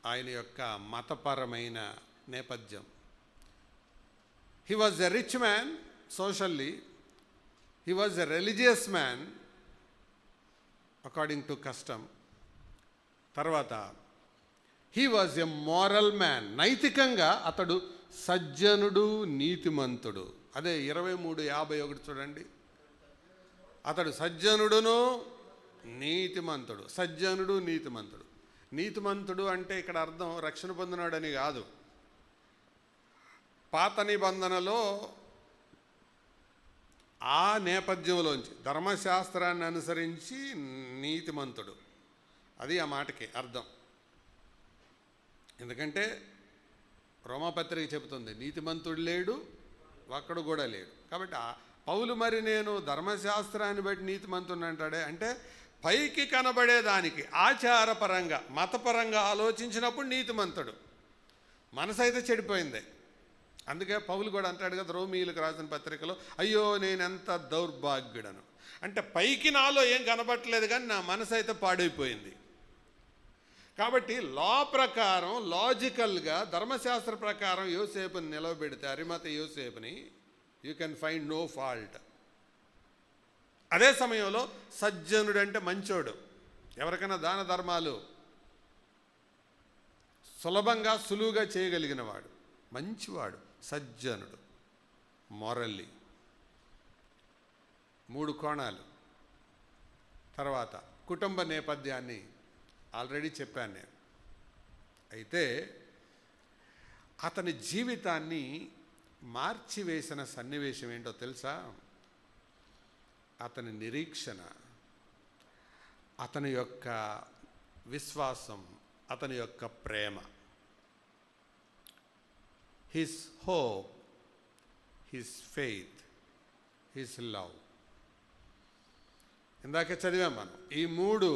ఆయన యొక్క మతపరమైన నేపథ్యం. He was a rich man socially. He was a religious man according to custom. తర్వాత he was a moral man. నైతికంగా అతడు సజ్జనుడు, నీతిమంతుడు. అదే 23:51 చూడండి. అతడు సజ్జనుడును నీతిమంతుడు. సజ్జనుడు, నీతిమంతుడు. నీతిమంతుడు అంటే ఇక్కడ అర్థం రక్షణ పొందినాడని కాదు. పాత నిబంధనలో ఆ నేపథ్యంలోంచి ధర్మశాస్త్రాన్ని అనుసరించి నీతిమంతుడు, అది ఆ మాటకి అర్థం. ఎందుకంటే రోమాపత్రిక చెబుతుంది నీతిమంతుడు లేడు, ఒక్కడు కూడా లేడు. కాబట్టి పౌలు మరి నేను ధర్మశాస్త్రాన్ని బట్టి నీతిమంతుడు అంటాడే, అంటే పైకి కనబడేదానికి ఆచారపరంగా మతపరంగా ఆలోచించినప్పుడు నీతిమంతుడు. మనసు అయితే చెడిపోయింది. అందుకే పౌలు కూడా అంటాడు కదా రోమీయులకు రాసిన పత్రికలో, అయ్యో నేనెంత దౌర్భాగ్యుడను. అంటే పైకి నాలో ఏం కనబట్టలేదు, కానీ నా మనసు అయితే పాడైపోయింది. కాబట్టి లా ప్రకారం, లాజికల్గా, ధర్మశాస్త్ర ప్రకారం యోసేపుని నిలవబెడితే, అరిమత యోసేపుని, you can find no fault. అదే సమయంలో సజ్జనుడు అంటే మంచోడు. ఎవరికైనా దాన ధర్మాలు సులువుగా చేయగలిగిన వాడు, మంచివాడు, సజ్జనుడు, మొరల్లీ. 3 కోణాలు. తర్వాత కుటుంబ నేపథ్యాన్ని ఆల్రెడీ చెప్పాను నేను. అయితే అతని జీవితాన్ని మార్చివేసిన సన్నివేశం ఏంటో తెలుసా? అతని నిరీక్షణ, అతని యొక్క విశ్వాసం, అతని యొక్క ప్రేమ. His hope, his faith, his love. ఇందాకే చదివాం మనం. ఈ 3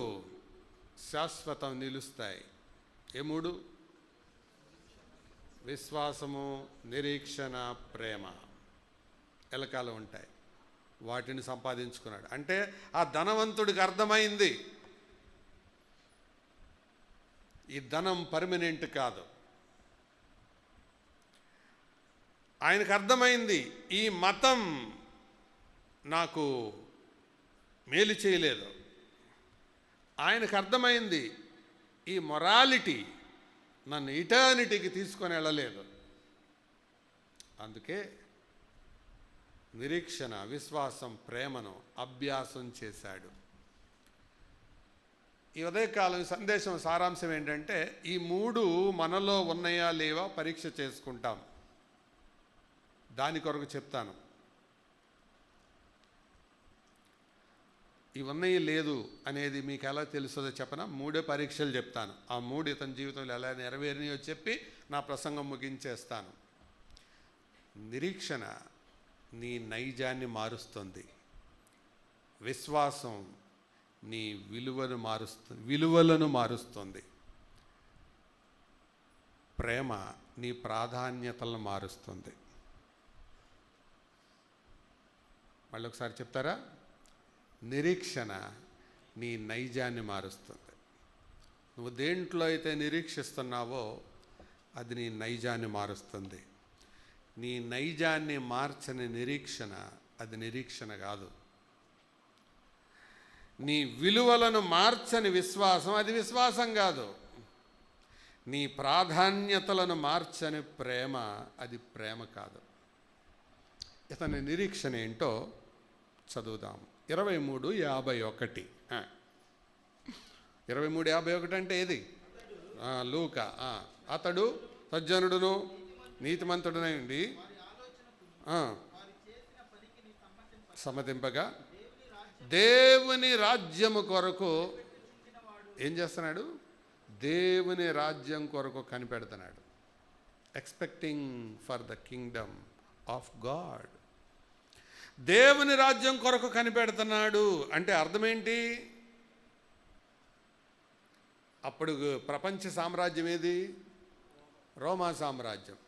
శాశ్వతం నిలుస్తాయి. ఏ 3? విశ్వాసము, నిరీక్షణ, ప్రేమ ఎలకాలం ఉంటాయి. వాటిని సంపాదించుకున్నాడు. అంటే ఆ ధనవంతుడికి అర్థమైంది ఈ ధనం పర్మనెంట్ కాదు. ఆయనకు అర్థమైంది, ఈ మతం నాకు మేలు చేయలేదు. ఆయనకు అర్థమైంది, ఈ మొరాలిటీ నన్ను ఇటర్నిటీకి తీసుకొని వెళ్ళలేదు. అందుకే నిరీక్షణ, విశ్వాసం, ప్రేమను అభ్యాసం చేశాడు. ఈ ఉదయకాలం సందేశం సారాంశం ఏంటంటే, ఈ మూడు మనలో ఉన్నాయా లేవా పరీక్ష చేసుకుంటాం. దాని కొరకు చెప్తాను. ఇవన్నీ లేదు అనేది మీకు ఎలా తెలుస్తుందో చెప్పనా? మూడే పరీక్షలు చెప్తాను. ఆ మూడు ఇతని జీవితంలో ఎలా నెరవేరినాయో చెప్పి నా ప్రసంగం ముగించేస్తాను. నిరీక్షణ నీ నైజాన్ని మారుస్తుంది. విశ్వాసం నీ విలువలను మారుస్తుంది. ప్రేమ నీ ప్రాధాన్యతలను మారుస్తుంది. మళ్ళీ ఒకసారి చెప్తారా? నిరీక్షణ నీ నైజాన్ని మారుస్తుంది. నువ్వు దేంట్లో అయితే నిరీక్షిస్తున్నావో అది నీ నైజాన్ని మారుస్తుంది. నీ నైజాన్ని మార్చని నిరీక్షణ అది నిరీక్షణ కాదు. నీ విలువలను మార్చని విశ్వాసం అది విశ్వాసం కాదు. నీ ప్రాధాన్యతలను మార్చని ప్రేమ అది ప్రేమ కాదు. ఇతని నిరీక్షణ ఏంటో చదువుదాం. 23:51. 23:51 అంటే ఏది? లూకా. అతడు సజ్జనుడును నీతిమంతుడునైండి సమ్మతింపగా దేవుని రాజ్యము కొరకు ఏం చేస్తున్నాడు? దేవుని రాజ్యం కొరకు కనిపెడుతున్నాడు. Expecting for the kingdom of God. దేవుని రాజ్యం కొరకు కనిపెడుతున్నాడు అంటే అర్థమేంటి? అప్పుడు ప్రపంచ సామ్రాజ్యం ఏది? రోమా సామ్రాజ్యం.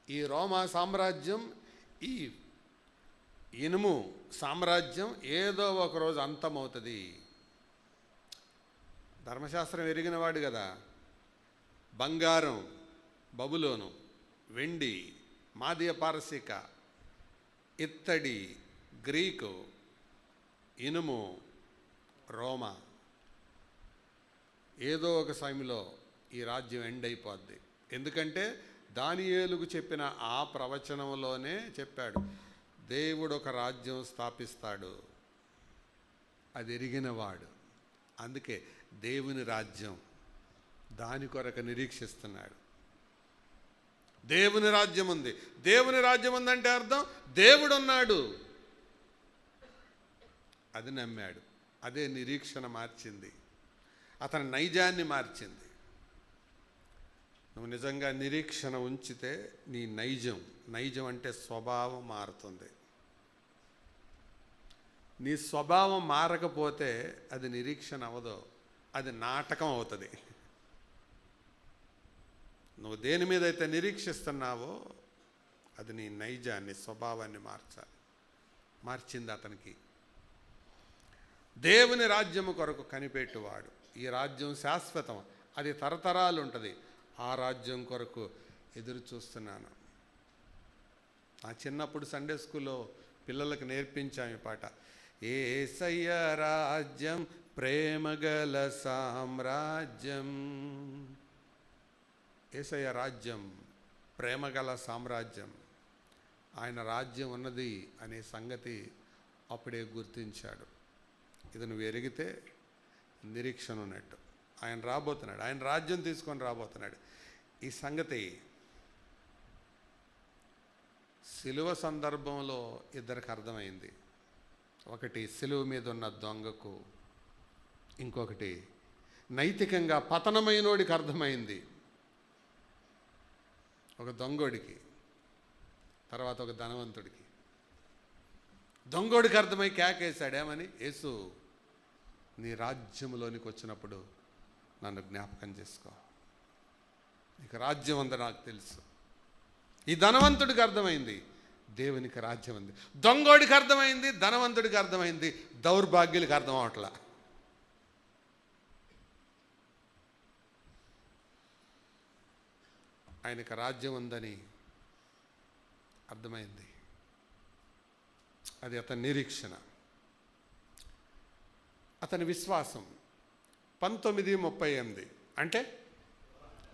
ఈ రోమా సామ్రాజ్యం, ఈ ఇనుము సామ్రాజ్యం ఏదో ఒకరోజు అంతమవుతుంది. ధర్మశాస్త్రం ఎరిగినవాడు కదా. బంగారం బబులోను, వెండి మాదీయ పారసీక, ఇత్తడి గ్రీకు, ఇనుము రోమా. ఏదో ఒక సమయంలో ఈ రాజ్యం ఎండ్ అయిపోద్ది. ఎందుకంటే దానియేలుకు చెప్పిన ఆ ప్రవచనంలోనే చెప్పాడు, దేవుడు ఒక రాజ్యం స్థాపిస్తాడు. అది ఎరిగినవాడు. అందుకే దేవుని రాజ్యం, దాని కొరకు నిరీక్షిస్తున్నాడు. దేవుని రాజ్యం ఉంది. దేవుని రాజ్యం ఉందంటే అర్థం దేవుడు ఉన్నాడు. అది నమ్మాడు. అదే నిరీక్షణ మార్చింది, అతని నైజాన్ని మార్చింది. నువ్వు నిజంగా నిరీక్షణ ఉంచితే నీ నైజం అంటే స్వభావం మారుతుంది. నీ స్వభావం మారకపోతే అది నిరీక్షణ అవ్వదు, అది నాటకం అవుతుంది. నువ్వు దేని మీద అయితే నిరీక్షిస్తున్నావో అది నీ నైజాన్ని, స్వభావాన్ని మార్చాలి. మార్చింది అతనికి. దేవుని రాజ్యము కొరకు కనిపెట్టువాడు. ఈ రాజ్యం శాశ్వతం, అది తరతరాలు ఉంటుంది. ఆ రాజ్యం కొరకు ఎదురు చూస్తున్నాను. ఆ చిన్నప్పుడు సండే స్కూల్లో పిల్లలకు నేర్పించాము ఈ పాట. యేసయ్య రాజ్యం ప్రేమగల సామ్రాజ్యం. యేసయ్య రాజ్యం ప్రేమగల సామ్రాజ్యం. ఆయన రాజ్యం ఉన్నది అనే సంగతి అప్పుడే గుర్తించాడు. ఇది నువ్వు ఎరిగితే నిరీక్షణ ఉన్నట్టు. ఆయన రాబోతున్నాడు, ఆయన రాజ్యం తీసుకొని రాబోతున్నాడు. ఈ సంగతి సిలువ సందర్భంలో ఇద్దరికి అర్థమైంది. ఒకటి సిలువ మీద ఉన్న దొంగకు, ఇంకొకటి నైతికంగా పతనమైనోడికి అర్థమైంది. ఒక దొంగోడికి, తర్వాత ఒక ధనవంతుడికి. దొంగోడికి అర్థమై కేకేశాడు. ఏమని? యేసు, నీ రాజ్యంలోనికి వచ్చినప్పుడు నన్ను జ్ఞాపకం చేసుకో, నీకు రాజ్యం ఉందని నాకు తెలుసు. ఈ ధనవంతుడికి అర్థమైంది దేవునికి రాజ్యం ఉంది. దొంగోడికి అర్థమైంది, ధనవంతుడికి అర్థమైంది, దౌర్భాగ్యులకి అర్థం అవట్లా. ఆయనకు రాజ్యం ఉందని అర్థమైంది. అది అతని నిరీక్షణ, అతని విశ్వాసం. 19:38 అంటే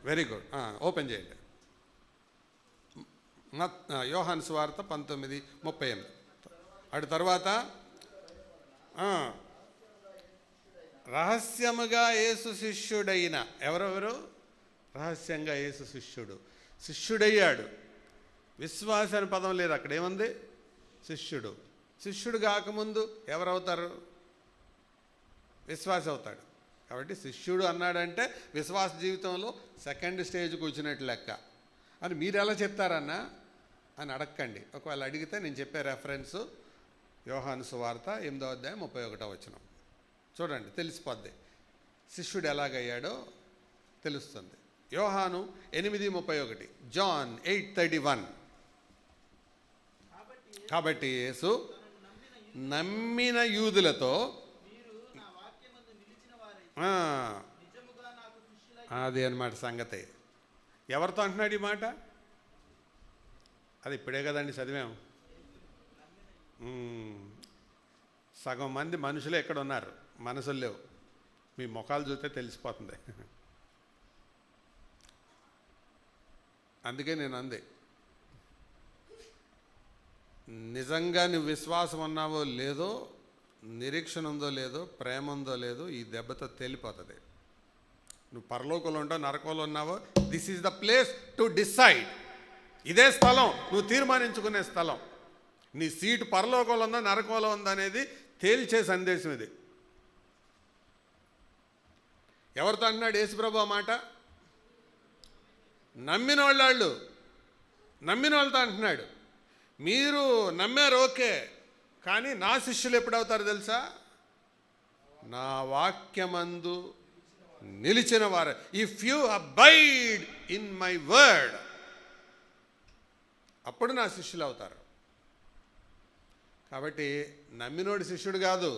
వెరీ గుడ్, ఓపెన్ చేయండి. యోహాను సువార్త 19:38. అటు తర్వాత రహస్యముగా యేసు శిష్యుడైన, ఎవరెవరు? రహస్యంగా యేసు శిష్యుడయ్యాడు. విశ్వాస అనే పదం లేదు అక్కడ, ఏముంది? శిష్యుడు. శిష్యుడు కాకముందు ఎవరవుతారు? విశ్వాస అవుతాడు. కాబట్టి శిష్యుడు అన్నాడంటే విశ్వాస జీవితంలో సెకండ్ స్టేజ్కి వచ్చినట్టు లెక్క అని మీరు ఎలా చెప్తారన్నా అని అడగండి. ఒకవేళ అడిగితే నేను చెప్పే రెఫరెన్సు యోహాను సువార్త 8:31 చూడండి, తెలిసిపోద్ది శిష్యుడు ఎలాగయ్యాడో తెలుస్తుంది. యోహాను 8:31, జాన్ 8:31. కాబట్టి యేసు నమ్మిన యూదులతో, అది అన్నమాట సంగతి. ఎవరితో అంటున్నాడు ఈ మాట? అది ఇప్పుడే కదండి చదివాం. సగం మంది మనుషులే ఎక్కడ ఉన్నారు, మనసులు లేవు. మీ ముఖాలు చూస్తే తెలిసిపోతుంది. అందుకే నేను అంది, నిజంగా నువ్వు విశ్వాసం ఉన్నావో లేదో, నిరీక్షణ ఉందో లేదో, ప్రేమ ఉందో లేదో ఈ దెబ్బతో తేలిపోతుంది. నువ్వు పరలోకంలో ఉంటావు, నరకంలో ఉన్నావో, this is the place to decide. ఇదే స్థలం, నువ్వు తీర్మానించుకునే స్థలం. నీ సీటు పరలోకంలో ఉందా నరకంలో ఉందా అనేది తేల్చే సందేశం ఇది. ఎవరితో అంటున్నాడు యేసుప్రభు ఆ మాట? నమ్మిన వాళ్ళతో అంటున్నాడు. మీరు నమ్మారు ఓకే, కానీ నా శిష్యులు ఎప్పుడవుతారు తెలుసా? నా వాక్యమందు నిలిచిన వారు. If you abide in my word, అప్పుడు నా శిష్యులు అవుతారు. కాబట్టి నమ్మినోడు శిష్యుడు కాదు,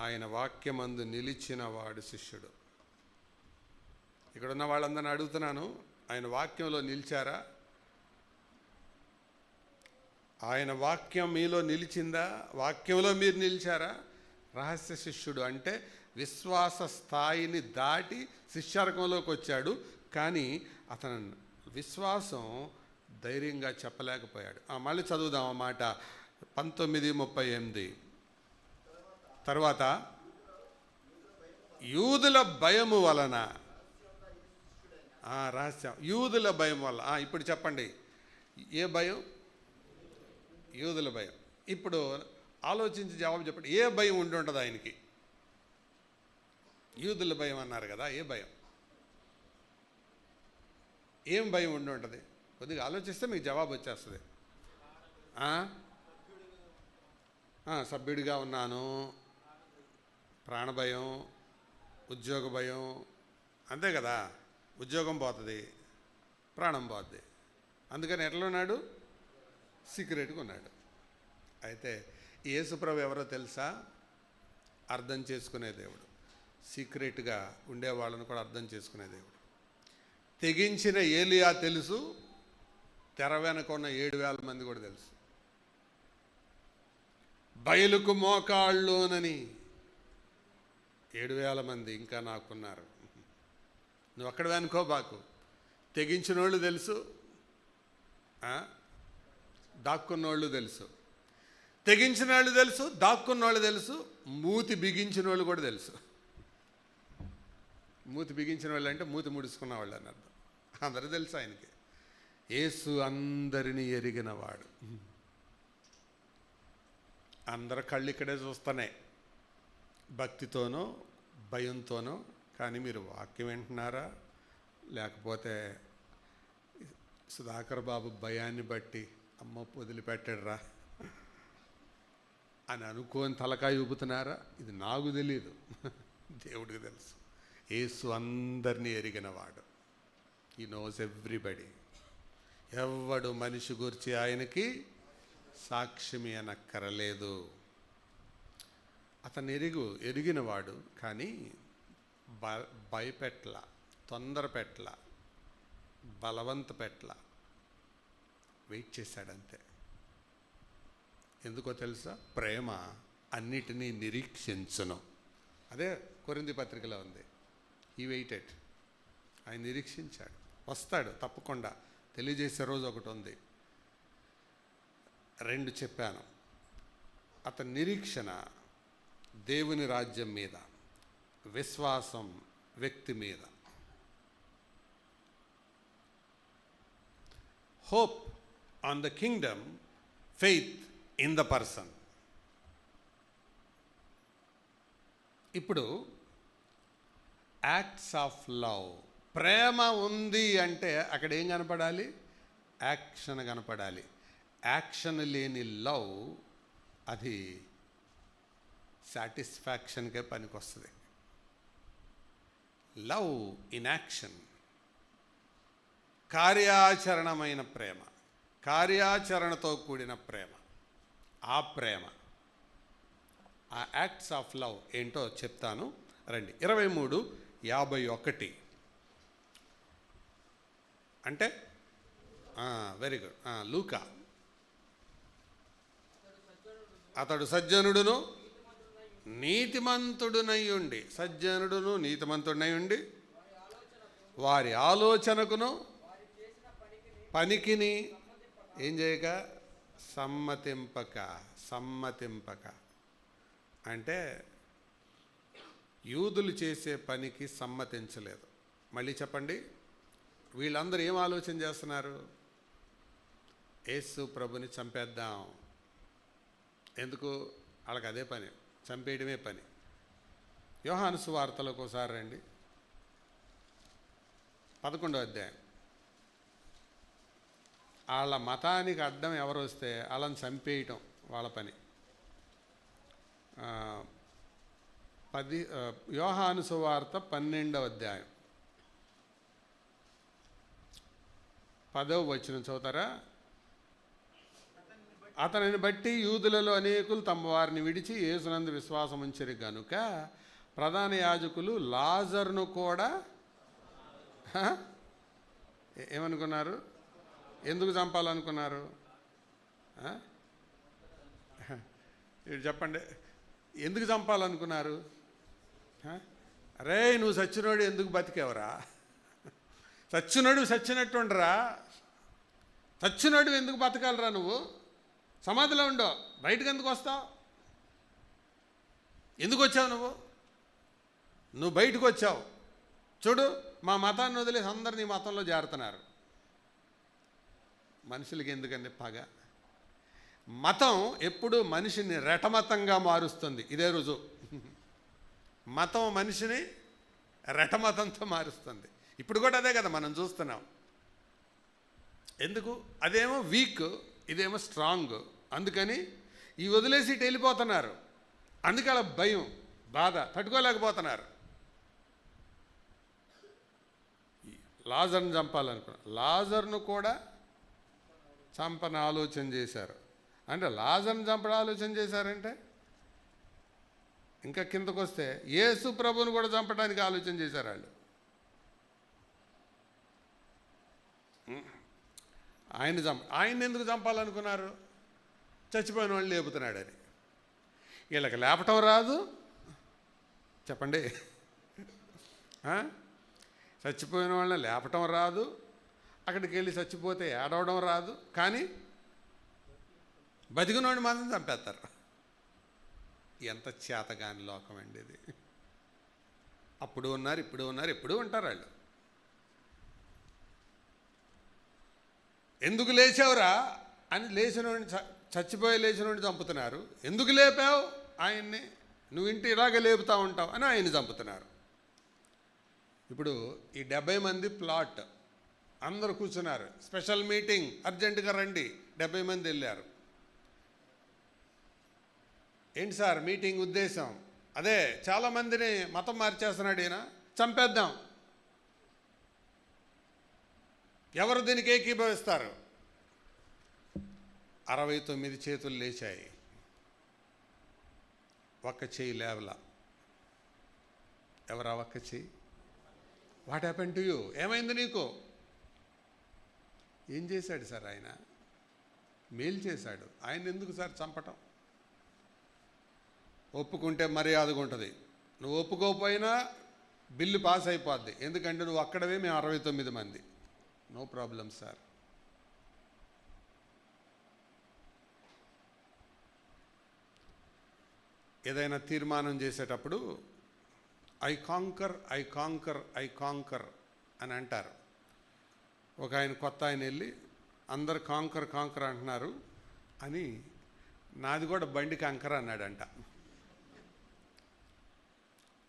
ఆయన వాక్యమందు నిలిచిన వాడు శిష్యుడు. ఇక్కడున్న వాళ్ళందరిని అడుగుతున్నాను, ఆయన వాక్యంలో నిలిచారా? ఆయన వాక్యం మీలో నిలిచిందా? వాక్యంలో మీరు నిలిచారా? రహస్య శిష్యుడు అంటే విశ్వాస స్థాయిని దాటి శిష్యర్గంలోకి వచ్చాడు, కానీ అతను విశ్వాసం ధైర్యంగా చెప్పలేకపోయాడు. మళ్ళీ చదువుదాం ఆ మాట. 19:38. తర్వాత యూదుల భయము వలన, రహస్యం, యూదుల భయం వల్ల. ఇప్పుడు చెప్పండి, ఏ భయం? యూదుల భయం. ఇప్పుడు ఆలోచించి జవాబు చెప్పండి. ఏ భయం ఉండి ఉంటుంది ఆయనకి? యూదుల భయం అన్నారు కదా, ఏ భయం? ఏం భయం ఉండి ఉంటుంది? కొద్దిగా ఆలోచిస్తే మీకు జవాబు వచ్చేస్తుంది. సభ్యుడిగా ఉన్నాను, ప్రాణభయం, ఉద్యోగ భయం, అంతే కదా. ఉద్యోగం పోతుంది, ప్రాణం పోతుంది. అందుకని ఎట్లా ఉన్నాడు? సీక్రెట్గా ఉన్నాడు. అయితే యేసుప్రభు ఎవరో తెలుసా? అర్థం చేసుకునే దేవుడు. సీక్రెట్గా ఉండేవాళ్ళను కూడా అర్థం చేసుకునే దేవుడు. తెగించిన ఏలియా తెలుసు, తెర వెనక ఉన్న 7,000 మంది కూడా తెలుసు. బయలుకు మోకాళ్ళునని 7,000 మంది ఇంకా నాకున్నారు. నువ్వు అక్కడ వెనుకో బాకు. తెగించిన వాళ్ళు తెలుసు, దాక్కున్నోళ్ళు తెలుసు. తెగించిన వాళ్ళు తెలుసు, దాక్కున్నోళ్ళు తెలుసు, మూతి బిగించిన వాళ్ళు కూడా తెలుసు. మూతి బిగించిన వాళ్ళు అంటే మూతి ముడుచుకున్న వాళ్ళు అని అర్థం. అందరూ తెలుసు ఆయనకి. యేసు అందరినీ ఎరిగినవాడు. అందరు కళ్ళు ఇక్కడే చూస్తున్నాయి, భక్తితోనో భయంతోనో. కానీ మీరు వాక్యం వింటున్నారా? లేకపోతే సుధాకర్ బాబు భయాన్ని బట్టి అమ్మ వదిలిపెట్టాడురా అని అనుకోని తలకాయ ఊపుతున్నారా? ఇది నాకు తెలియదు, దేవుడికి తెలుసు. యేసు అందరినీ ఎరిగినవాడు. He knows everybody. ఎవడు మనిషి గురించి ఆయనకి సాక్ష్యమి అనక్కరలేదు. అతను ఎరిగినవాడు, కానీ భయపెట్ల, తొందర పెట్ల, బలవంత పెట్ల. వెయిట్ చేశాడంతే. ఎందుకో తెలుసా? ప్రేమ అన్నిటినీ నిరీక్షించును. అదే కొరింథీ పత్రికలో ఉంది. ఈ వెయిటెడ్, ఆయన నిరీక్షించాడు. వస్తాడు తప్పకుండా. తెలియజేసే రోజు ఒకటి ఉంది. 2 చెప్పాను. అతని నిరీక్షణ దేవుని రాజ్యం మీద, విశ్వాసం వ్యక్తి మీద. Hope on the Kingdom, faith in the person. ఇప్పుడు యాక్ట్స్ ఆఫ్ లవ్, ప్రేమ ఉంది అంటే అక్కడ ఏం కనపడాలి? యాక్షన్ కనపడాలి. యాక్షన్ లేని లవ్ అది సాటిస్ఫాక్షన్కే పనికొస్తుంది. లవ్ ఇన్ యాక్షన్, కార్యాచరణమైన ప్రేమ, కార్యాచరణతో కూడిన ప్రేమ. ఆ ప్రేమ, ఆ యాక్ట్స్ ఆఫ్ లవ్ ఏంటో చెప్తాను రండి. 23:51 అంటే వెరీ గుడ్. లూకా, అతడు సజ్జనుడును నీతిమంతుడునయ్యుండి, సజ్జనుడును నీతిమంతుడునయ్యుండి వారి ఆలోచనకును పనికిని ఏం చేయక, సమ్మతింపక అంటే యూదులు చేసే పనికి సమ్మతించలేదు. మళ్ళీ చెప్పండి. వీళ్ళందరూ ఏం ఆలోచన చేస్తున్నారు? యేసు ప్రభుని చంపేద్దాం. ఎందుకు? వాళ్ళకి అదే పని, చంపేయడమే పని. యోహాను సువార్తలోకి ఒకసారి రండి, 11వ అధ్యాయం. వాళ్ళ మతానికి అడ్డం ఎవరు వస్తే వాళ్ళని చంపేయటం వాళ్ళ పని. యోహాను సువార్త 12వ అధ్యాయం 10వ వచనం చదువుతారా? అతనిని బట్టి యూదులలో అనేకులు తమ వారిని విడిచి యేసునందు విశ్వాసం ఉంచిరి గనుక ప్రధాన యాజకులు లాజరును కూడా ఏమనుకున్నారు? ఎందుకు చంపాలనుకున్నారు? చెప్పండి, ఎందుకు చంపాలనుకున్నారు? అరే నువ్వు సచ్చినోడు ఎందుకు బతికేవరా? సచ్చినోడు సచ్చినట్టుండరా? సచ్చినోడు ఎందుకు బతకాలరా? నువ్వు సమాధిలో ఉండవు, బయటకు ఎందుకు వస్తావు? ఎందుకు వచ్చావు నువ్వు బయటకు వచ్చావు. చూడు, మా మతాన్ని వదిలేసి అందరు నీ మతంలో చేరుతున్నారు. మనుషులకి ఎందుకండి పగ? మతం ఎప్పుడు మనిషిని రెటమతంగా మారుస్తుంది. ఇదే రుజువు. మతం మనిషిని రెటమతంతో మారుస్తుంది. ఇప్పుడు కూడా అదే కదా మనం చూస్తున్నాం. ఎందుకు? అదేమో వీక్, ఇదేమో స్ట్రాంగ్. అందుకని ఈ వదిలేసి ఇటు వెళ్ళిపోతున్నారు. అందుకే అలా భయం, బాధ తట్టుకోలేకపోతున్నారు. లాజర్ను చంపాలనుకున్నారు. లాజర్ను కూడా చంపని ఆలోచన చేశారు. అంటే లాజర్ను చంపడం ఆలోచన చేశారంటే ఇంకా కిందకు వస్తే యేసు ప్రభువును కూడా చంపడానికి ఆలోచన చేశారు వాళ్ళు. ఆయన ఎందుకు చంపాలనుకున్నారు? చచ్చిపోయిన వాళ్ళు లేపుతున్నాడని. వీళ్ళకి లేపటం రాదు. చెప్పండి, చచ్చిపోయిన వాళ్ళని లేపటం రాదు, అక్కడికి వెళ్ళి చచ్చిపోతే ఏడవడం రాదు, కానీ బతికినోడిని మాత్రం చంపేస్తారు. ఎంత చేతగాని లోకం అండి ఇది. అప్పుడు ఉన్నారు, ఇప్పుడు ఉన్నారు, ఎప్పుడూ ఉంటారు వాళ్ళు. ఎందుకు లేచావురా అని లేచినోడిని, చచ్చిపోయి లేచినోడిని చంపుతున్నారు. ఎందుకు లేపావు ఆయన్ని? నువ్వు ఇంటి ఇలాగే లేపుతూ ఉంటావు అని ఆయన్ని చంపుతున్నారు. ఇప్పుడు ఈ 70 మంది ప్లాట్, అందరూ కూర్చున్నారు. స్పెషల్ మీటింగ్, అర్జెంటుగా రండి. 70 మంది వెళ్ళారు. ఏంటి సార్ మీటింగ్ ఉద్దేశం? అదే చాలామందిని మతం మార్చేస్తున్నాడు ఈయన, చంపేద్దాం. ఎవరు దీనికి ఏకీభవిస్తారు? 69 చేతులు లేచాయి, ఒక్క చెయ్యి లేవలా. ఎవరా ఒక్క చెయ్యి? What happen to you? ఏమైంది నీకు? ఏం చేశాడు సార్ ఆయన? మేలు చేశాడు. ఆయన ఎందుకు సార్ చంపటం? ఒప్పుకుంటే మర్యాదగా ఉంటుంది. నువ్వు ఒప్పుకోకపోయినా బిల్లు పాస్ అయిపోద్ది. ఎందుకంటే నువ్వు అక్కడవే, మేము 69 మంది. No problem sir. ఏదైనా తీర్మానం చేసేటప్పుడు ఐ కాంకర్ అని అంటారు. ఒక ఆయన కొత్త ఆయన వెళ్ళి అందరు కాంకర్ అంటున్నారు అని, నాది కూడా బండి కంకర అన్నాడంట.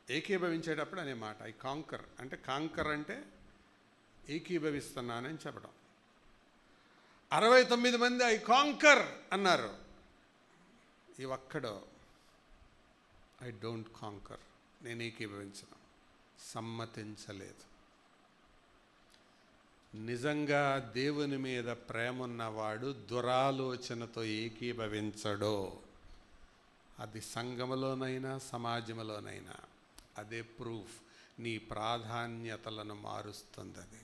ఏకీభవించేటప్పుడు అనే మాట ఐ కాంకర్ అంటే, కాంకర్ అంటే ఏకీభవిస్తున్నానని చెప్పడం. 69 మంది ఐ కాంకర్ అన్నారు. ఈ ఒక్కడో ఐ డోంట్ కాంకర్, నేను ఏకీభవించను, సమ్మతించలేదు. నిజంగా దేవుని మీద ప్రేమ ఉన్నవాడు దురాలోచనతో ఏకీభవించడో, అది సంఘములోనైనా సమాజంలోనైనా అదే ప్రూఫ్ నీ ప్రాధాన్యతలను మారుస్తుంది. అది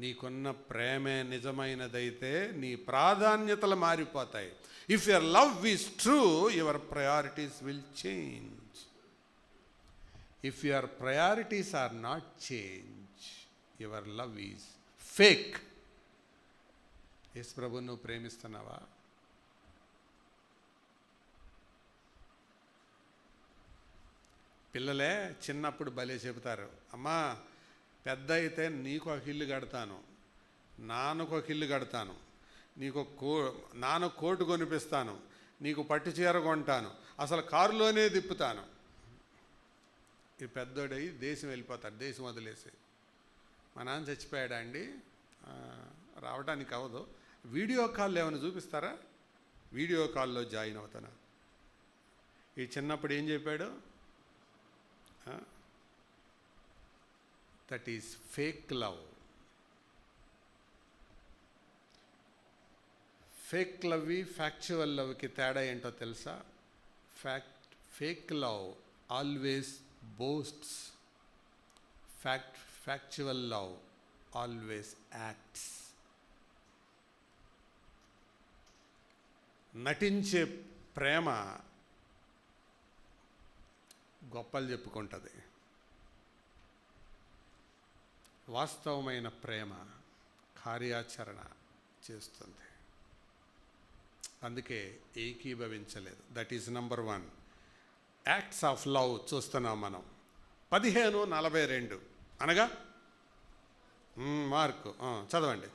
నీకున్న ప్రేమే నిజమైనదైతే నీ ప్రాధాన్యతలు మారిపోతాయి. If your love is true, your priorities will change. If your priorities are not changed, your love is fake. యేసు ప్రభువును నువ్వు ప్రేమిస్తున్నావా? పిల్లలే చిన్నప్పుడు భలే చెబుతారు, అమ్మా పెద్ద అయితే నీకు ఒక ఇల్లు కడతాను, నాన్నకు ఒక ఇల్లు కడతాను, నీకు నాన్న కోటు కొనిపిస్తాను, నీకు పట్టు చీర కొంటాను, అసలు కారులోనే తిప్పుతాను. ఈ పెద్దోడై దేశం వెళ్ళిపోతాడు, దేశం వదిలేసి. మా నాన్న చచ్చిపోయాడా అండి? రావడానికి అవ్వదు. వీడియో కాల్ ఏమైనా చూపిస్తారా? వీడియో కాల్లో జాయిన్ అవుతాను. ఈ చిన్నప్పుడు ఏం చెప్పాడు? That is fake love. Fake లవ్వి ఫ్యాక్చువల్ లవ్కి తేడా ఏంటో తెలుసా? Fake love always boasts. Factual love always acts. నటించే ప్రేమ గొప్పలు చెప్పుకుంటుంది. వాస్తవమైన ప్రేమ కార్యాచరణ చేస్తుంది. అందుకే ఏకీభవించలేదు. That is number 1. Acts of love చూస్తున్నాం మనం. 15:42 అనగా మార్కు చదవండి.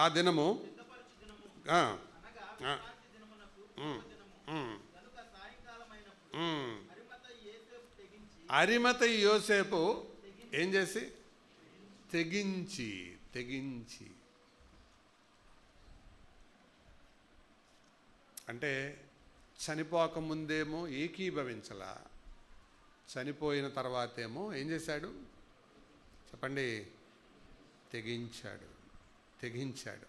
ఆ దినము అరిమతయి యోసేపు ఏం చేసి? తెగించి అంటే చనిపోకముందేమో ఏకీభవించలా, చనిపోయిన తర్వాతేమో ఏం చేశాడు చెప్పండి? తెగించాడు.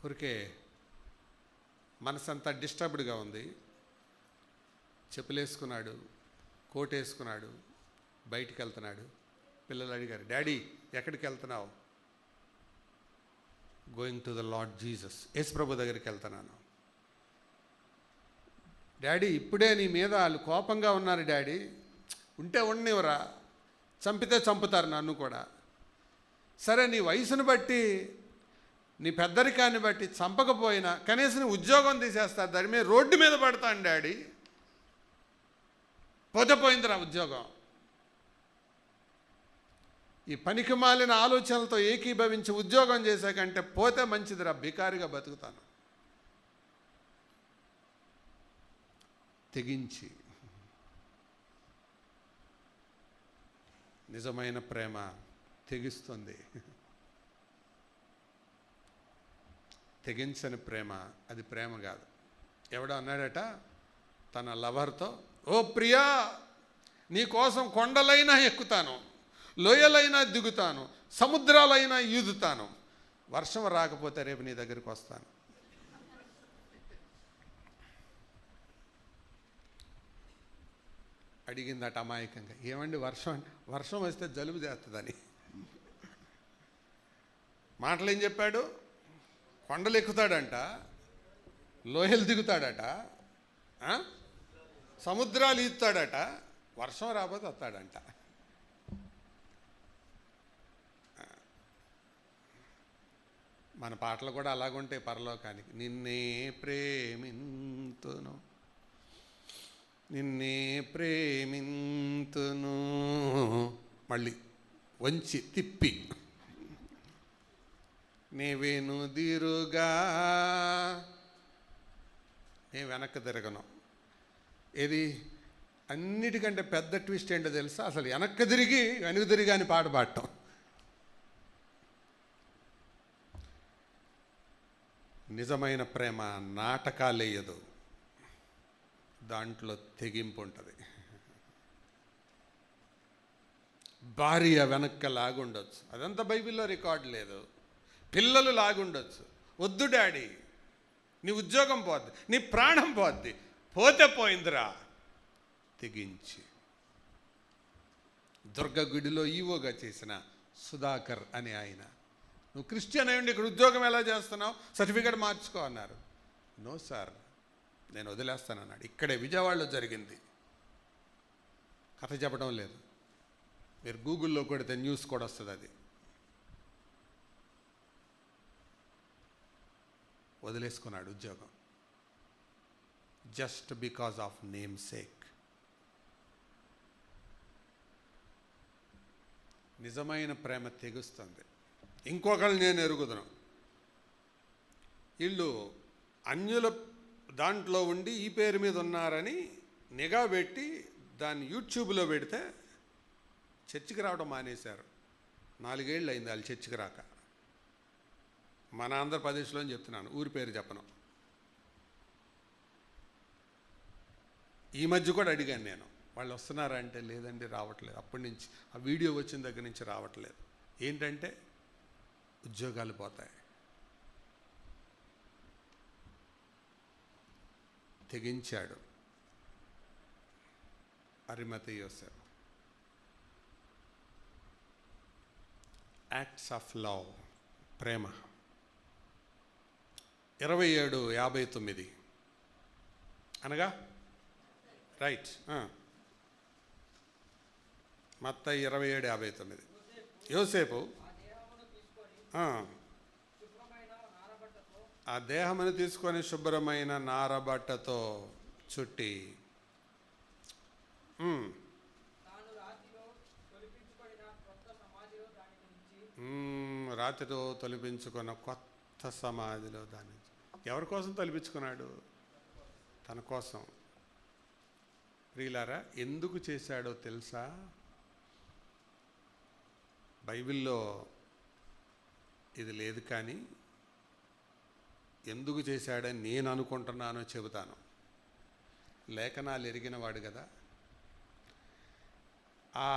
ఊరికే మనసంతా డిస్టర్బ్డ్గా ఉంది. చెప్పులేసుకున్నాడు, కోట్ వేసుకున్నాడు, బయటికి వెళ్తున్నాడు. పిల్లలు అడిగారు, డాడీ ఎక్కడికి వెళ్తున్నావు? Going to the Lord Jesus, యేసు ప్రభు దగ్గరికి వెళ్తున్నాను. డాడీ ఇప్పుడే నీ మీద వాళ్ళు కోపంగా ఉన్నారు డాడీ. ఉంటే ఉండనివరా, చంపితే చంపుతారు నన్ను కూడా. సరే నీ వయసును బట్టి, నీ పెద్దరికాన్ని బట్టి చంపకపోయినా కనీసం నీ ఉద్యోగం తీసేస్తారు, దాని మీద రోడ్డు మీద పడతాను డాడీ. పోతే పోయిందిరా ఉద్యోగం. ఈ పనికి మాలిన ఆలోచనలతో ఏకీభవించి ఉద్యోగం చేసే కంటే పోతే మంచిదిరా, బికారిగా బతుకుతాను. తెగించి. నిజమైన ప్రేమ తెగిస్తుంది. తెగించని ప్రేమ అది ప్రేమ కాదు. ఎవడో అన్నాడట తన లవర్తో, ఓ ప్రియా నీకోసం కొండలైనా ఎక్కుతాను, లోయలైనా దిగుతాను, సముద్రాలైనా ఈదుతాను, వర్షం రాకపోతే రేపు నీ దగ్గరికి వస్తాను. అడిగిందట అమాయకంగా, ఏమండి వర్షం వస్తే జలుబు చేస్తుందని. మాటలు ఏం చెప్పాడు? కొండలు ఎక్కుతాడంట, లోయలు దిగుతాడట, సముద్రాలు ఈస్తాడట, వర్షం రాబోతే వస్తాడంట. మన పాటలు కూడా అలాగుంటాయి పరలోకానికి. నిన్నే ప్రేమింతును, నిన్నే ప్రేమింతును, మళ్ళీ వంచి తిప్పి నీవేను దిరుగా, నే వెనక్కి తిరగను. ఏది అన్నిటికంటే పెద్ద ట్విస్ట్ ఏంటో తెలుసా? అసలు వెనక్కి తిరిగి అని పాట పాడటం. నిజమైన ప్రేమ నాటకాలేయదు, దాంట్లో తెగింపు ఉంటుంది. భార్య వెనక్కి లాగుండొచ్చు, అదంతా బైబిల్లో రికార్డు లేదు. పిల్లలు లాగుండొచ్చు, వద్దు డాడీ, నీ ఉద్యోగం పోద్ది, నీ ప్రాణం పోద్ది, పోతే పోయిందిరా, తెగించి. దుర్గ గుడిలో ఈవోగా చేసిన సుధాకర్ అనే ఆయన, నువ్వు క్రిస్టియన్ అయ్యండి ఇక్కడ ఉద్యోగం ఎలా చేస్తున్నావు, సర్టిఫికేట్ మార్చుకో అన్నారు. నో సార్, నేను వదిలేస్తానన్నాడు. ఇక్కడే విజయవాడలో జరిగింది. కథ చెప్పడం లేదు, మీరు గూగుల్లో కొడితే న్యూస్ కూడా వస్తుంది. అది వదిలేసుకున్నాడు ఉద్యోగం, just because of name sake. నిజమైన ప్రేమ తెగుస్తుంది. ఇంకొకళ్ళు నేను ఎరుగుదును, వీళ్ళు అన్యుల దాంట్లో ఉండి ఈ పేరు మీద ఉన్నారని నిఘా పెట్టి దాన్ని యూట్యూబ్లో పెడితే చర్చికి రావడం మానేశారు. 4 ఏళ్ళు అయింది వాళ్ళు చర్చికి రాక. మన ఆంధ్రప్రదేశ్లో అని చెప్తున్నాను, ఊరి పేరు చెప్పను. ఈ మధ్య కూడా అడిగాను నేను, వాళ్ళు వస్తున్నారా అంటే లేదండి రావట్లేదు. అప్పటి నుంచి ఆ వీడియో వచ్చిన దగ్గర నుంచి రావట్లేదు. ఏంటంటే ఉద్యోగాలు పోతాయి. తెగించాడు అరిమతయి యోసేపు. యాక్ట్స్ ఆఫ్ లవ్, ప్రేమ. 27:59 అనగా రైట్. మత్తయి 27:59. యోసేపు ఆ దేహమును తీసుకొని శుభ్రమైన నారబట్టతో చుట్టి రాతితో తొలిపించుకున్న కొత్త సమాధిలో దాని. ఎవరి కోసం తొలిపించుకున్నాడు? తన కోసం. ప్రియులారా, ఎందుకు చేశాడో తెలుసా? బైబిల్లో ఇది లేదు, కానీ ఎందుకు చేశాడని నేను అనుకుంటున్నానో చెబుతాను. లేఖనాలు ఎరిగిన వాడు కదా. ఆ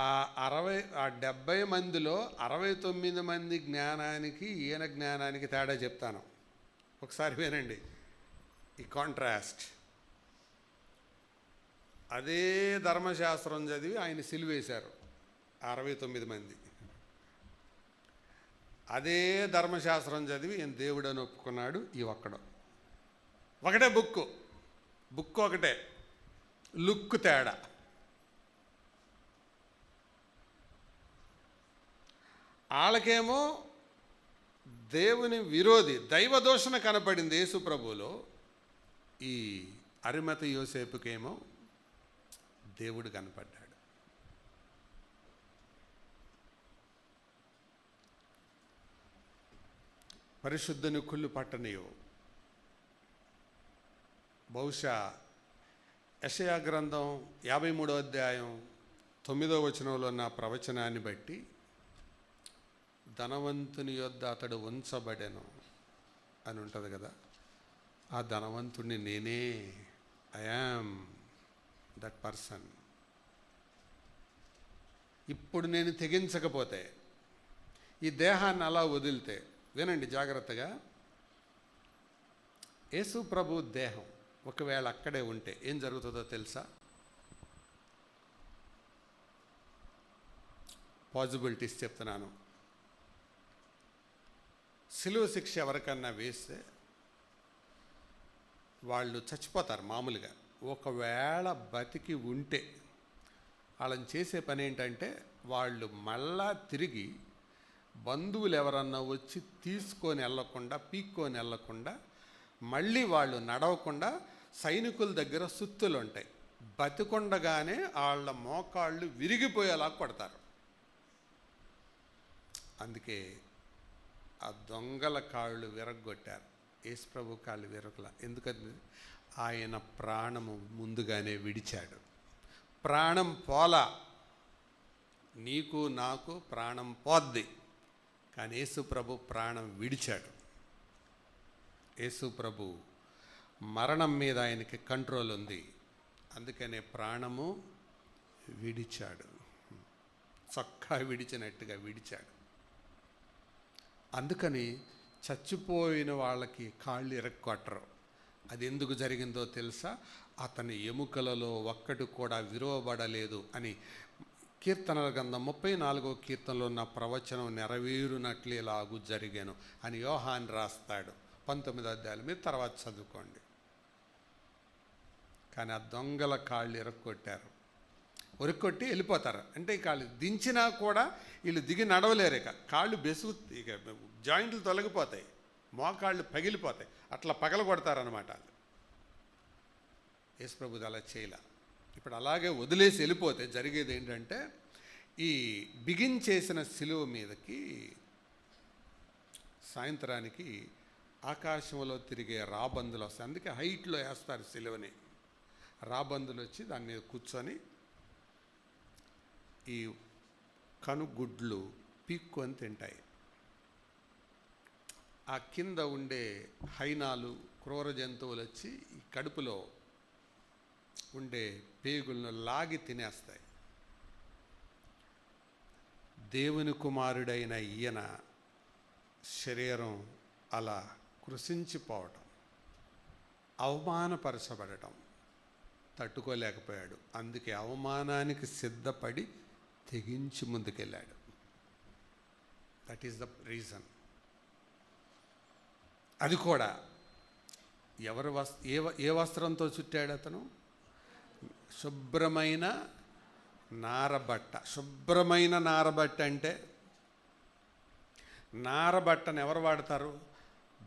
70 మందిలో 69 మంది జ్ఞానానికి ఈయన జ్ఞానానికి తేడా చెప్తాను. ఒకసారి వినండి ఈ కాంట్రాస్ట్. అదే ధర్మశాస్త్రం చదివి ఆయన సిలువేశారు 69 మంది. అదే ధర్మశాస్త్రం చదివి ఈయన దేవుడని ఒప్పుకున్నాడు ఈ ఒక్కడు. ఒకటే బుక్ ఒకటే, లుక్ తేడా. వాళ్ళకేమో దేవుని విరోధి, దైవదూషణ కనపడింది యేసు ప్రభువులో. ఈ అరిమతయి యోసేపుకేమో దేవుడు కనపడ్డాడు. పరిశుద్ధుని కుళ్ళు పట్టనియో. బహుశా యెషయా గ్రంథం 53వ అధ్యాయం 9వ వచనంలో ఉన్న ప్రవచనాన్ని బట్టి ధనవంతుని యొద్ద అతడు ఉంచబడెను అని ఉంటుంది కదా. ఆ ధనవంతుడిని నేనే, ఐ యామ్ దట్ పర్సన్. ఇప్పుడు నేను తెగించకపోతే, ఈ దేహాన్ని అలా వదిలితే, వినండి జాగ్రత్తగా, యేసు ప్రభు దేహం ఒకవేళ అక్కడే ఉంటే ఏం జరుగుతుందో తెలుసా? పాజిబిలిటీస్ చెప్తున్నాను. సిలువ శిక్ష ఎవరికన్నా వేస్తే వాళ్ళు చచ్చిపోతారు మామూలుగా. ఒకవేళ బతికి ఉంటే వాళ్ళని చేసే పని ఏంటంటే, వాళ్ళు మళ్ళా తిరిగి బంధువులు ఎవరన్నా వచ్చి తీసుకొని వెళ్ళకుండా, పీక్కొని వెళ్ళకుండా, మళ్ళీ వాళ్ళు నడవకుండా సైనికుల దగ్గర సుత్తులు ఉంటాయి, బతికొండగానే వాళ్ళ మోకాళ్ళు విరిగిపోయేలా కొడతారు. అందుకే ఆ దొంగల కాళ్ళు విరగొట్టారు, యేసుప్రభు కాళ్ళు విరగల. ఎందుకంటే ఆయన ప్రాణము ముందుగానే విడిచాడు. ప్రాణం పోలా, నీకు నాకు ప్రాణం పోద్ది, కానీ యేసుప్రభు ప్రాణం విడిచాడు. యేసుప్రభు మరణం మీద ఆయనకి కంట్రోల్ ఉంది, అందుకనే ప్రాణము విడిచాడు. చొక్కా విడిచినట్టుగా విడిచాడు. అందుకని చచ్చిపోయిన వాళ్ళకి కాళ్ళు ఇరక్కొట్టరు. అది ఎందుకు జరిగిందో తెలుసా? అతని ఎముకలలో ఒక్కటి కూడా విరువబడలేదు అని కీర్తనల గ్రంథం 34వ కీర్తనలో ఉన్న ప్రవచనం నెరవేరునట్లేలాగు జరిగాను అని యోహాను రాస్తాడు 19వ అధ్యాయం. మీరు తర్వాత చదువుకోండి. కానీ ఆ దొంగల కాళ్ళు ఇరక్కొట్టారు, ఉరక్కొట్టి వెళ్ళిపోతారు. అంటే ఈ కాళ్ళు దించినా కూడా వీళ్ళు దిగి నడవలేరు. ఇక కాళ్ళు బెసుగు, ఇక జాయింట్లు తొలగిపోతాయి, మోకాళ్ళు పగిలిపోతాయి, అట్లా పగలగొడతారనమాట. యేసుప్రభుది అలా చేయలే. ఇప్పుడు అలాగే వదిలేసి వెళ్ళిపోతే జరిగేది ఏంటంటే, ఈ బిగించేసిన సిలువ మీదకి సాయంత్రానికి ఆకాశంలో తిరిగే రాబందులు వస్తాయి. అందుకే హైట్లో వేస్తారు సిలువని. రాబందులు వచ్చి దాని మీద కూర్చొని ఈ కనుగుడ్లు పీక్కొని తింటాయి. ఆ కింద ఉండే హైనాలు, క్రూర జంతువులు వచ్చి ఈ కడుపులో ఉండే పేగులను లాగి తినేస్తాయి. దేవుని కుమారుడైన ఈయన శరీరం అలా కృషించిపోవటం, అవమానపరచబడటం తట్టుకోలేకపోయాడు. అందుకే అవమానానికి సిద్ధపడి తెగించి ముందుకెళ్ళాడు. That is the reason. అది కూడా ఎవరు ఏ వస్త్రంతో చుట్టాడు అతను? శుభ్రమైన నారబట్ట. శుభ్రమైన నారబట్ట అంటే, నారబట్టను ఎవరు వాడతారు?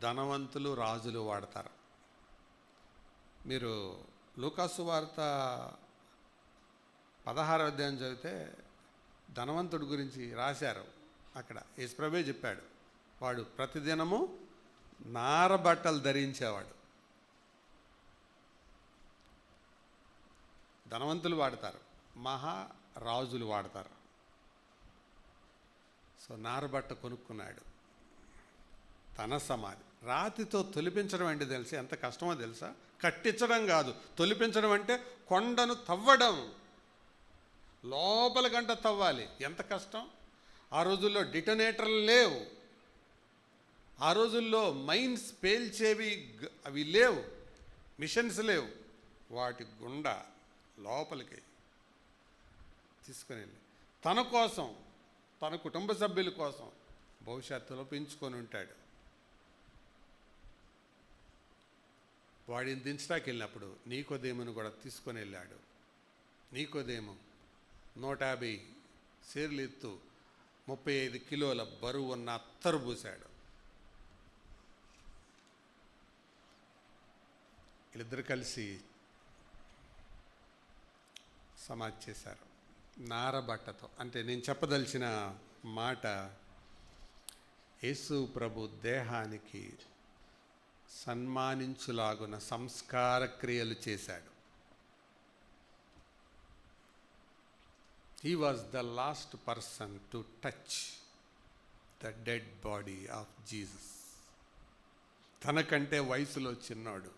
ధనవంతులు, రాజులు వాడతారు. మీరు లూకాసు వార్త 16వ అధ్యాయం చదివితే ధనవంతుడి గురించి రాశారు. అక్కడ యేసుప్రభువే చెప్పాడు, వాడు ప్రతిదినము నారబట్టలు ధరించేవాడు. ధనవంతులు వాడతారు, మహారాజులు వాడతారు. సో నారబట్ట కొనుక్కున్నాడు. తన సమాధి రాతితో తొలిపించడం అంటే తెలుసా ఎంత కష్టమో తెలుసా? కట్టించడం కాదు, తొలిపించడం అంటే కొండను తవ్వడం, లోపలికంట తవ్వాలి. ఎంత కష్టం! ఆ రోజుల్లో డిటోనేటర్లు లేవు, ఆ రోజుల్లో మైన్స్ పేల్చేవి అవి లేవు, మిషన్స్ లేవు. వాటి గుండా లోపలికి తీసుకుని వెళ్ళి తన కోసం, తన కుటుంబ సభ్యుల కోసం భవిష్యత్తులో పెంచుకొని ఉంటాడు. వాడిని దించడానికి వెళ్ళినప్పుడు నీకోదేమును కూడా తీసుకొని వెళ్ళాడు. నీకోదేము 150 సేర్లు ఎత్తు 35 కిలోల బరువు ఉన్న అత్తరు పూశాడు. వీళ్ళిద్దరు కలిసి సమాధి చేశారు నారబట్టతో. అంటే నేను చెప్పదలిచిన మాట, యేసు ప్రభు దేహానికి సన్మానించులాగున సంస్కార క్రియలు చేశాడు. He was the last person to touch the dead body of Jesus. తనకంటే వయసులో చిన్నాడు,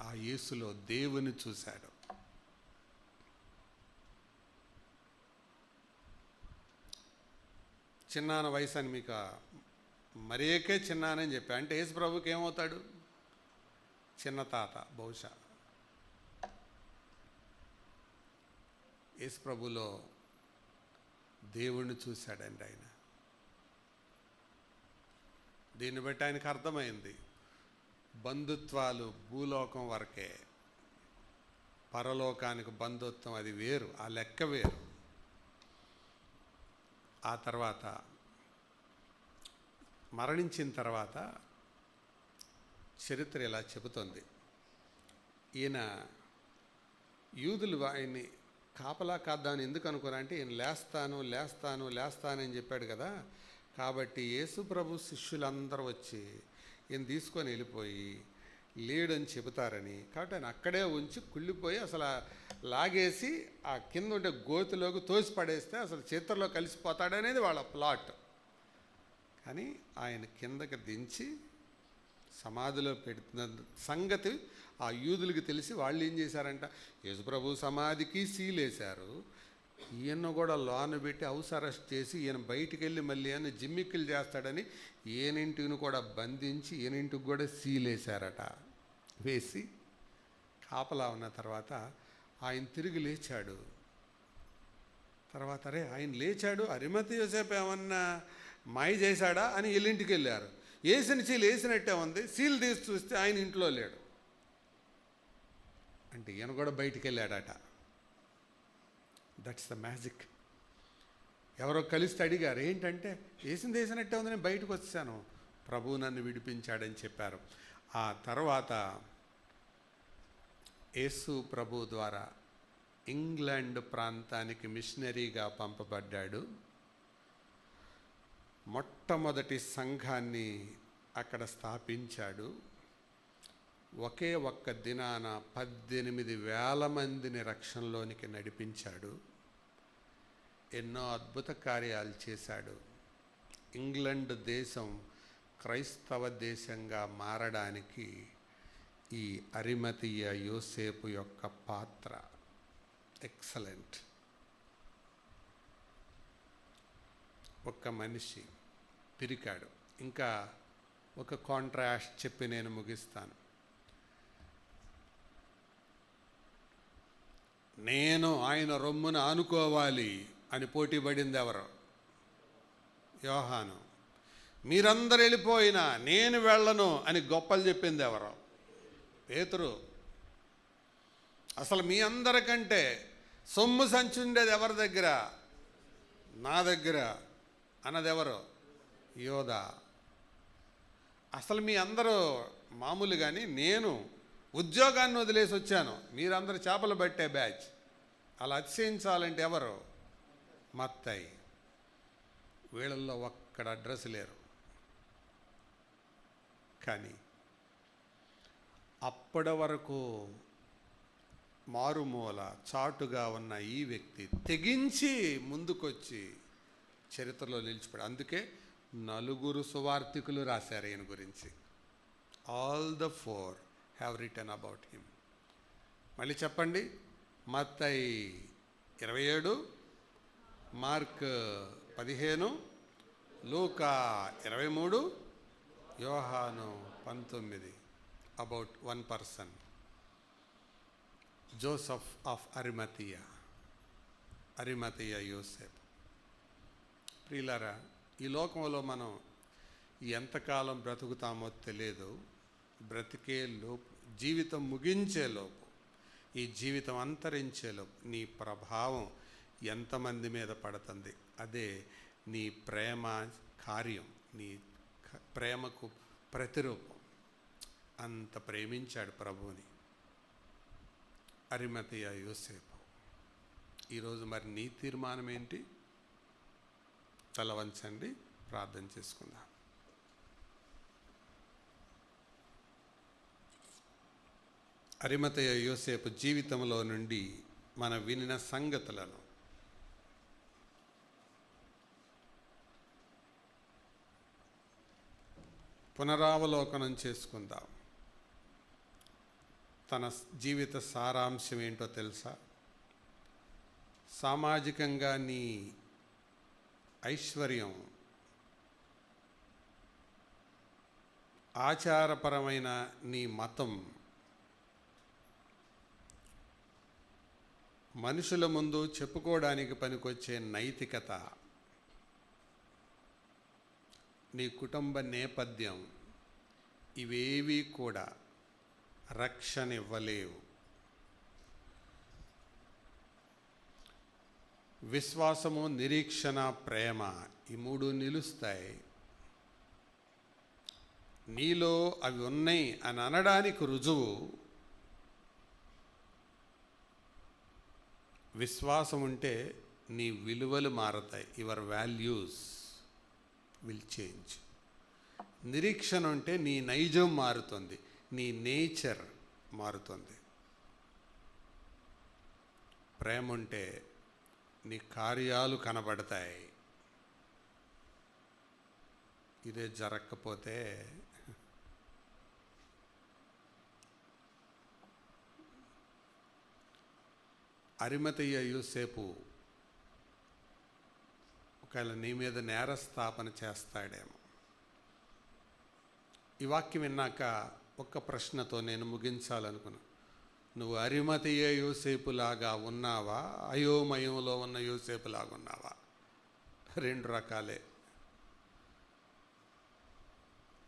ఆ యేసులో దేవుని చూశాడు. చిన్నాన వయసు అని మీకు మరేకే చిన్నానని చెప్పా అంటే యేసు ప్రభుకి ఏమవుతాడు? చిన్న తాత బహుశా. యేసు ప్రభులో దేవుణ్ణి చూశాడండి ఆయన. దీన్ని బట్టి ఆయనకు అర్థమైంది, బంధుత్వాలు భూలోకం వరకే, పరలోకానికి బంధుత్వం అది వేరు, ఆ లెక్క వేరు. ఆ తర్వాత మరణించిన తర్వాత చరిత్ర ఇలా చెబుతోంది, ఈయన యూదులు ఆయన్ని కాపలా కాద్దామని ఎందుకు అనుకున్నారంటే, ఈయన లేస్తానని చెప్పాడు కదా, కాబట్టి యేసు ప్రభు శిష్యులందరూ వచ్చి ఈయన తీసుకొని వెళ్ళిపోయి లేడని చెబుతారని, కాబట్టి ఆయన అక్కడే ఉంచి కుళ్ళిపోయి అసలు లాగేసి ఆ కింద ఉండే గోతిలోకి తోసి పడేస్తే అసలు చిత్రలో కలిసిపోతాడనేది వాళ్ళ ప్లాట్. కానీ ఆయన కిందకి దించి సమాధిలో పెడుతున్న సంగతి ఆ యూదులకి తెలిసి వాళ్ళు ఏం చేశారంట, యేసుప్రభు సమాధికి సీలేశారు, ఈయన కూడా లోన పెట్టి హౌస్ అరెస్ట్ చేసి ఈయన బయటికి వెళ్ళి మళ్ళీ అని జిమ్మిక్కులు చేస్తాడని ఈయనింటిని కూడా బంధించి ఈయనింటికి కూడా సీలేశారట. వేసి కాపలా ఉన్న తర్వాత ఆయన తిరిగి లేచాడు. తర్వాత అరే ఆయన లేచాడు, అరిమతయి యోసేపు ఏమన్నా మాయ చేశాడా అని వీళ్ళింటికి వెళ్ళారు. వేసిన సీల్ వేసినట్టే ఉంది, సీల్ తీసి చూస్తే ఆయన ఇంట్లో లేడు. అంటే ఈయన కూడా బయటికి వెళ్ళాడట. That's the magic. ఎవరో కలిస్తే అడిగారు, ఏంటంటే వేసినట్టే ఉంది, నేను బయటకు వచ్చాను, ప్రభువు నన్ను విడిపించాడని చెప్పారు. ఆ తర్వాత యేసు ప్రభు ద్వారా ఇంగ్లాండ్ ప్రాంతానికి మిషనరీగా పంపబడ్డాడు. మొట్టమొదటి సంఘాన్ని అక్కడ స్థాపించాడు. ఒకే ఒక్క దినాన 18,000 మందిని రక్షణలోనికి నడిపించాడు. ఎన్నో అద్భుత కార్యాలు చేశాడు. ఇంగ్లాండ్ దేశం క్రైస్తవ దేశంగా మారడానికి ఈ అరిమతీయ యోసేపు యొక్క పాత్ర ఎక్సలెంట్. ఒక్క మనిషి పిరికాడు. ఇంకా ఒక కాంట్రాస్ట్ చెప్పి నేను ముగిస్తాను. నేను ఆయన రొమ్మును ఆనుకోవాలి అని పోటీ పడింది ఎవరు? యోహాను. మీరందరూ వెళ్ళిపోయినా నేను వెళ్ళను అని గొప్పలు చెప్పింది ఎవరు? పేతురు. అసలు మీ అందరికంటే సొమ్ము సంచి ఉండేది ఎవరి దగ్గర? నా దగ్గర అన్నది ఎవరు? యోధా. అసలు మీ అందరూ మామూలు, కానీ నేను ఉద్యోగాన్ని వదిలేసి వచ్చాను, మీరందరూ చేపలు పట్టే బ్యాచ్. అలా అతిశయించాలంటే ఎవరు? మత్తయి. వీళ్ళల్లో ఒక్కడ అడ్రస్ లేరు. కానీ అప్పటి వరకు మారుమూల చాటుగా ఉన్న ఈ వ్యక్తి తెగించి ముందుకొచ్చి చరిత్రలో నిలిచిపోయాడు. అందుకే 4 సువార్తికులు రాశారు ఈయన గురించి. All the 4 have return about him. మళ్ళీ చెప్పండి. మత్తయి 27, మార్క్ 15, లూకా 23, యోహాను 19. అబౌట్ 1 పర్సన్, జోసెఫ్ ఆఫ్ అరిమతీయ యోసేపు. ప్రియులారా, ఈ లోకంలో మనం ఎంతకాలం బ్రతుకుతామో తెలియదు. బ్రతికే లోపు, జీవితం ముగించేలోపు, ఈ జీవితం అంతరించేలోపు నీ ప్రభావం ఎంతమంది మీద పడుతుంది? అదే నీ ప్రేమ కార్యం, నీ ప్రేమకు ప్రతిరూపం. అంత ప్రేమించాడు ప్రభువుని అరిమతీయ యోసేపు. ఈరోజు మరి నీ తీర్మానం ఏంటి? తల వంచండి, ప్రార్థన చేసుకుందాం. అరిమతీయ యోసేపు జీవితంలో నుండి మనం వినిన సంగతులను పునరావలోకనం చేసుకుందాం. తన జీవిత సారాంశం ఏంటో తెలుసా? సామాజికంగా నీ ఐశ్వర్యం, ఆచారపరమైన నీ మతం, మనుషుల ముందు చెప్పుకోవడానికి పనికొచ్చే నైతికత, నీ కుటుంబ నేపథ్యం ఇవేవి కూడా రక్షణ ఇవ్వలేవు. విశ్వాసము, నిరీక్షణ, ప్రేమ ఈ మూడు నిలుస్తాయి. నీలో అవి ఉన్నాయి అని అనడానికి రుజువు విశ్వాసం ఉంటే నీ విలువలు మారతాయి. Your values will change. నిరీక్షణ ఉంటే నీ నైజం మారుతుంది, నీ నేచర్ మారుతుంది. ప్రేమ ఉంటే నీ కార్యాలు కనబడతాయి. ఇదే జరగకపోతే అరిమతయ్య యోసేపు ఒకవేళ నీ మీద నేరస్థాపన చేస్తాడేమో. ఈ వాక్యం విన్నాక ఒక్క ప్రశ్నతో నేను ముగించాలనుకున్నా. నువ్వు అరిమతయ్య యోసేపులాగా ఉన్నావా, అయోమయంలో ఉన్న యోసేపులాగా ఉన్నావా? రెండు రకాలే.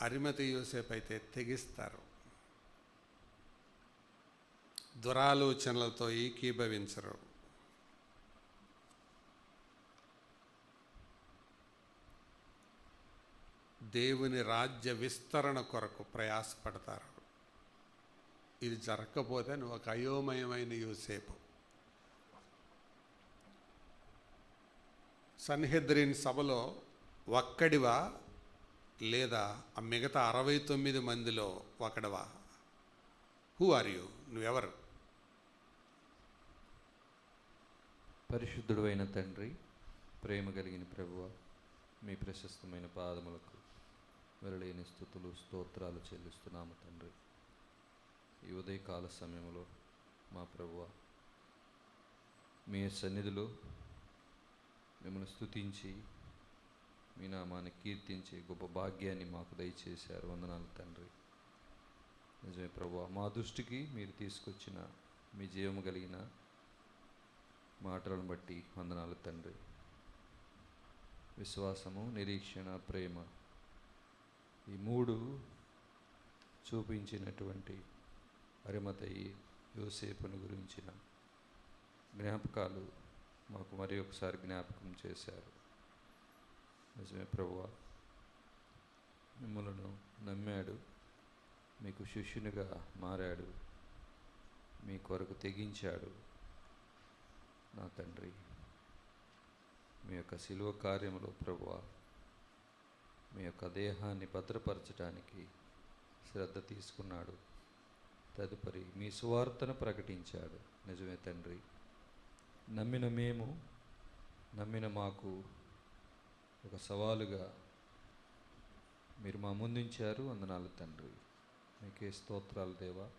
అరిమతయ్య యోసేపు అయితే తెగిస్తారు, దురాలోచనలతో ఏకీభవించరు. దేవుని రాజ్య విస్తరణ కొరకు ప్రయాసపడతారు. ఇది జరగకపోతే నువ్వు ఒక అయోమయమైన యోసేపు. సన్హెద్రిన్ సభలో ఒక్కడివా లేదా ఆ మిగతా 69 మందిలో ఒకడివా? Who are you? నువ్వెవరు? పరిశుద్ధుడు అయిన తండ్రి, ప్రేమ కలిగిన ప్రభువ, మీ ప్రశస్తమైన పాదములకు వెరలేని స్తుతులు స్తోత్రాలు చెల్లిస్తున్నాము తండ్రి. ఈ ఉదయకాల సమయంలో మా ప్రభువ మీ సన్నిధిలో మిమ్మల్ని స్తుతించి మీ నామాన్ని కీర్తించే గొప్ప భాగ్యాన్ని మాకు దయచేశారు. వందనాలు తండ్రి. నిజమే ప్రభువ, మా దృష్టికి మీరు తీసుకొచ్చిన మీ జీవము కలిగిన మాటలను బట్టి వందనాలు తండ్రి. విశ్వాసము, నిరీక్షణ, ప్రేమ ఈ మూడు చూపించినటువంటి అరిమతయి యోసేపును గురించిన జ్ఞాపకాలు మాకు మరి ఒకసారి జ్ఞాపకం చేశారు. నిజమే ప్రభువా, మిమ్మలను నమ్మాడు, మీకు శిష్యునిగా మారాడు, మీ కొరకు తెగించాడు. నా తండ్రి, మీ యొక్క శిలువ కార్యములో ప్రభువా మీ యొక్క దేహాన్ని భద్రపరచడానికి శ్రద్ధ తీసుకున్నాడు. తదుపరి మీ సువార్తను ప్రకటించాడు. నిజమే తండ్రి, నమ్మిన మేము, నమ్మిన మాకు ఒక సవాలుగా మీరు మా ముందుంచారు. వందనాలు తండ్రి. మీకే స్తోత్రాలు దేవా.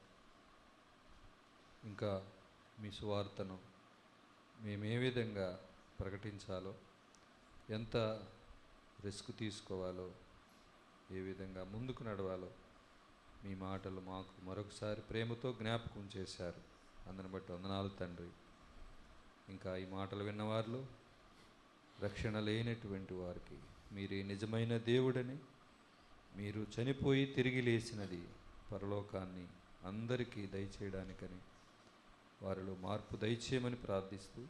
ఇంకా మీ సువార్తను మేము ఏ విధంగా ప్రకటించాలో, ఎంత రిస్క్ తీసుకోవాలో, ఏ విధంగా ముందుకు నడవాలో మీ మాటలు మాకు మరొకసారి ప్రేమతో జ్ఞాపకం చేశారు. అందుని బట్టి వందనాలు తండ్రి. ఇంకా ఈ మాటలు విన్నవారిలో రక్షణ లేనటువంటి వారికి మీరే నిజమైన దేవుడని, మీరు చనిపోయి తిరిగి లేచినది పరలోకాన్ని అందరికీ దయచేయడానికని వారిలో మార్పు దయచేయమని ప్రార్థిస్తూ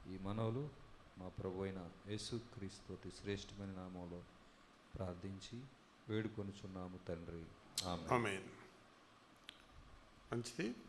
ఈ మనవులు మా ప్రభు అయిన యేసుక్రీస్తు శ్రేష్టమైన నామంలో ప్రార్థించి వేడుకొనుచున్నాము తండ్రి. ఆమేన్. మంచిది.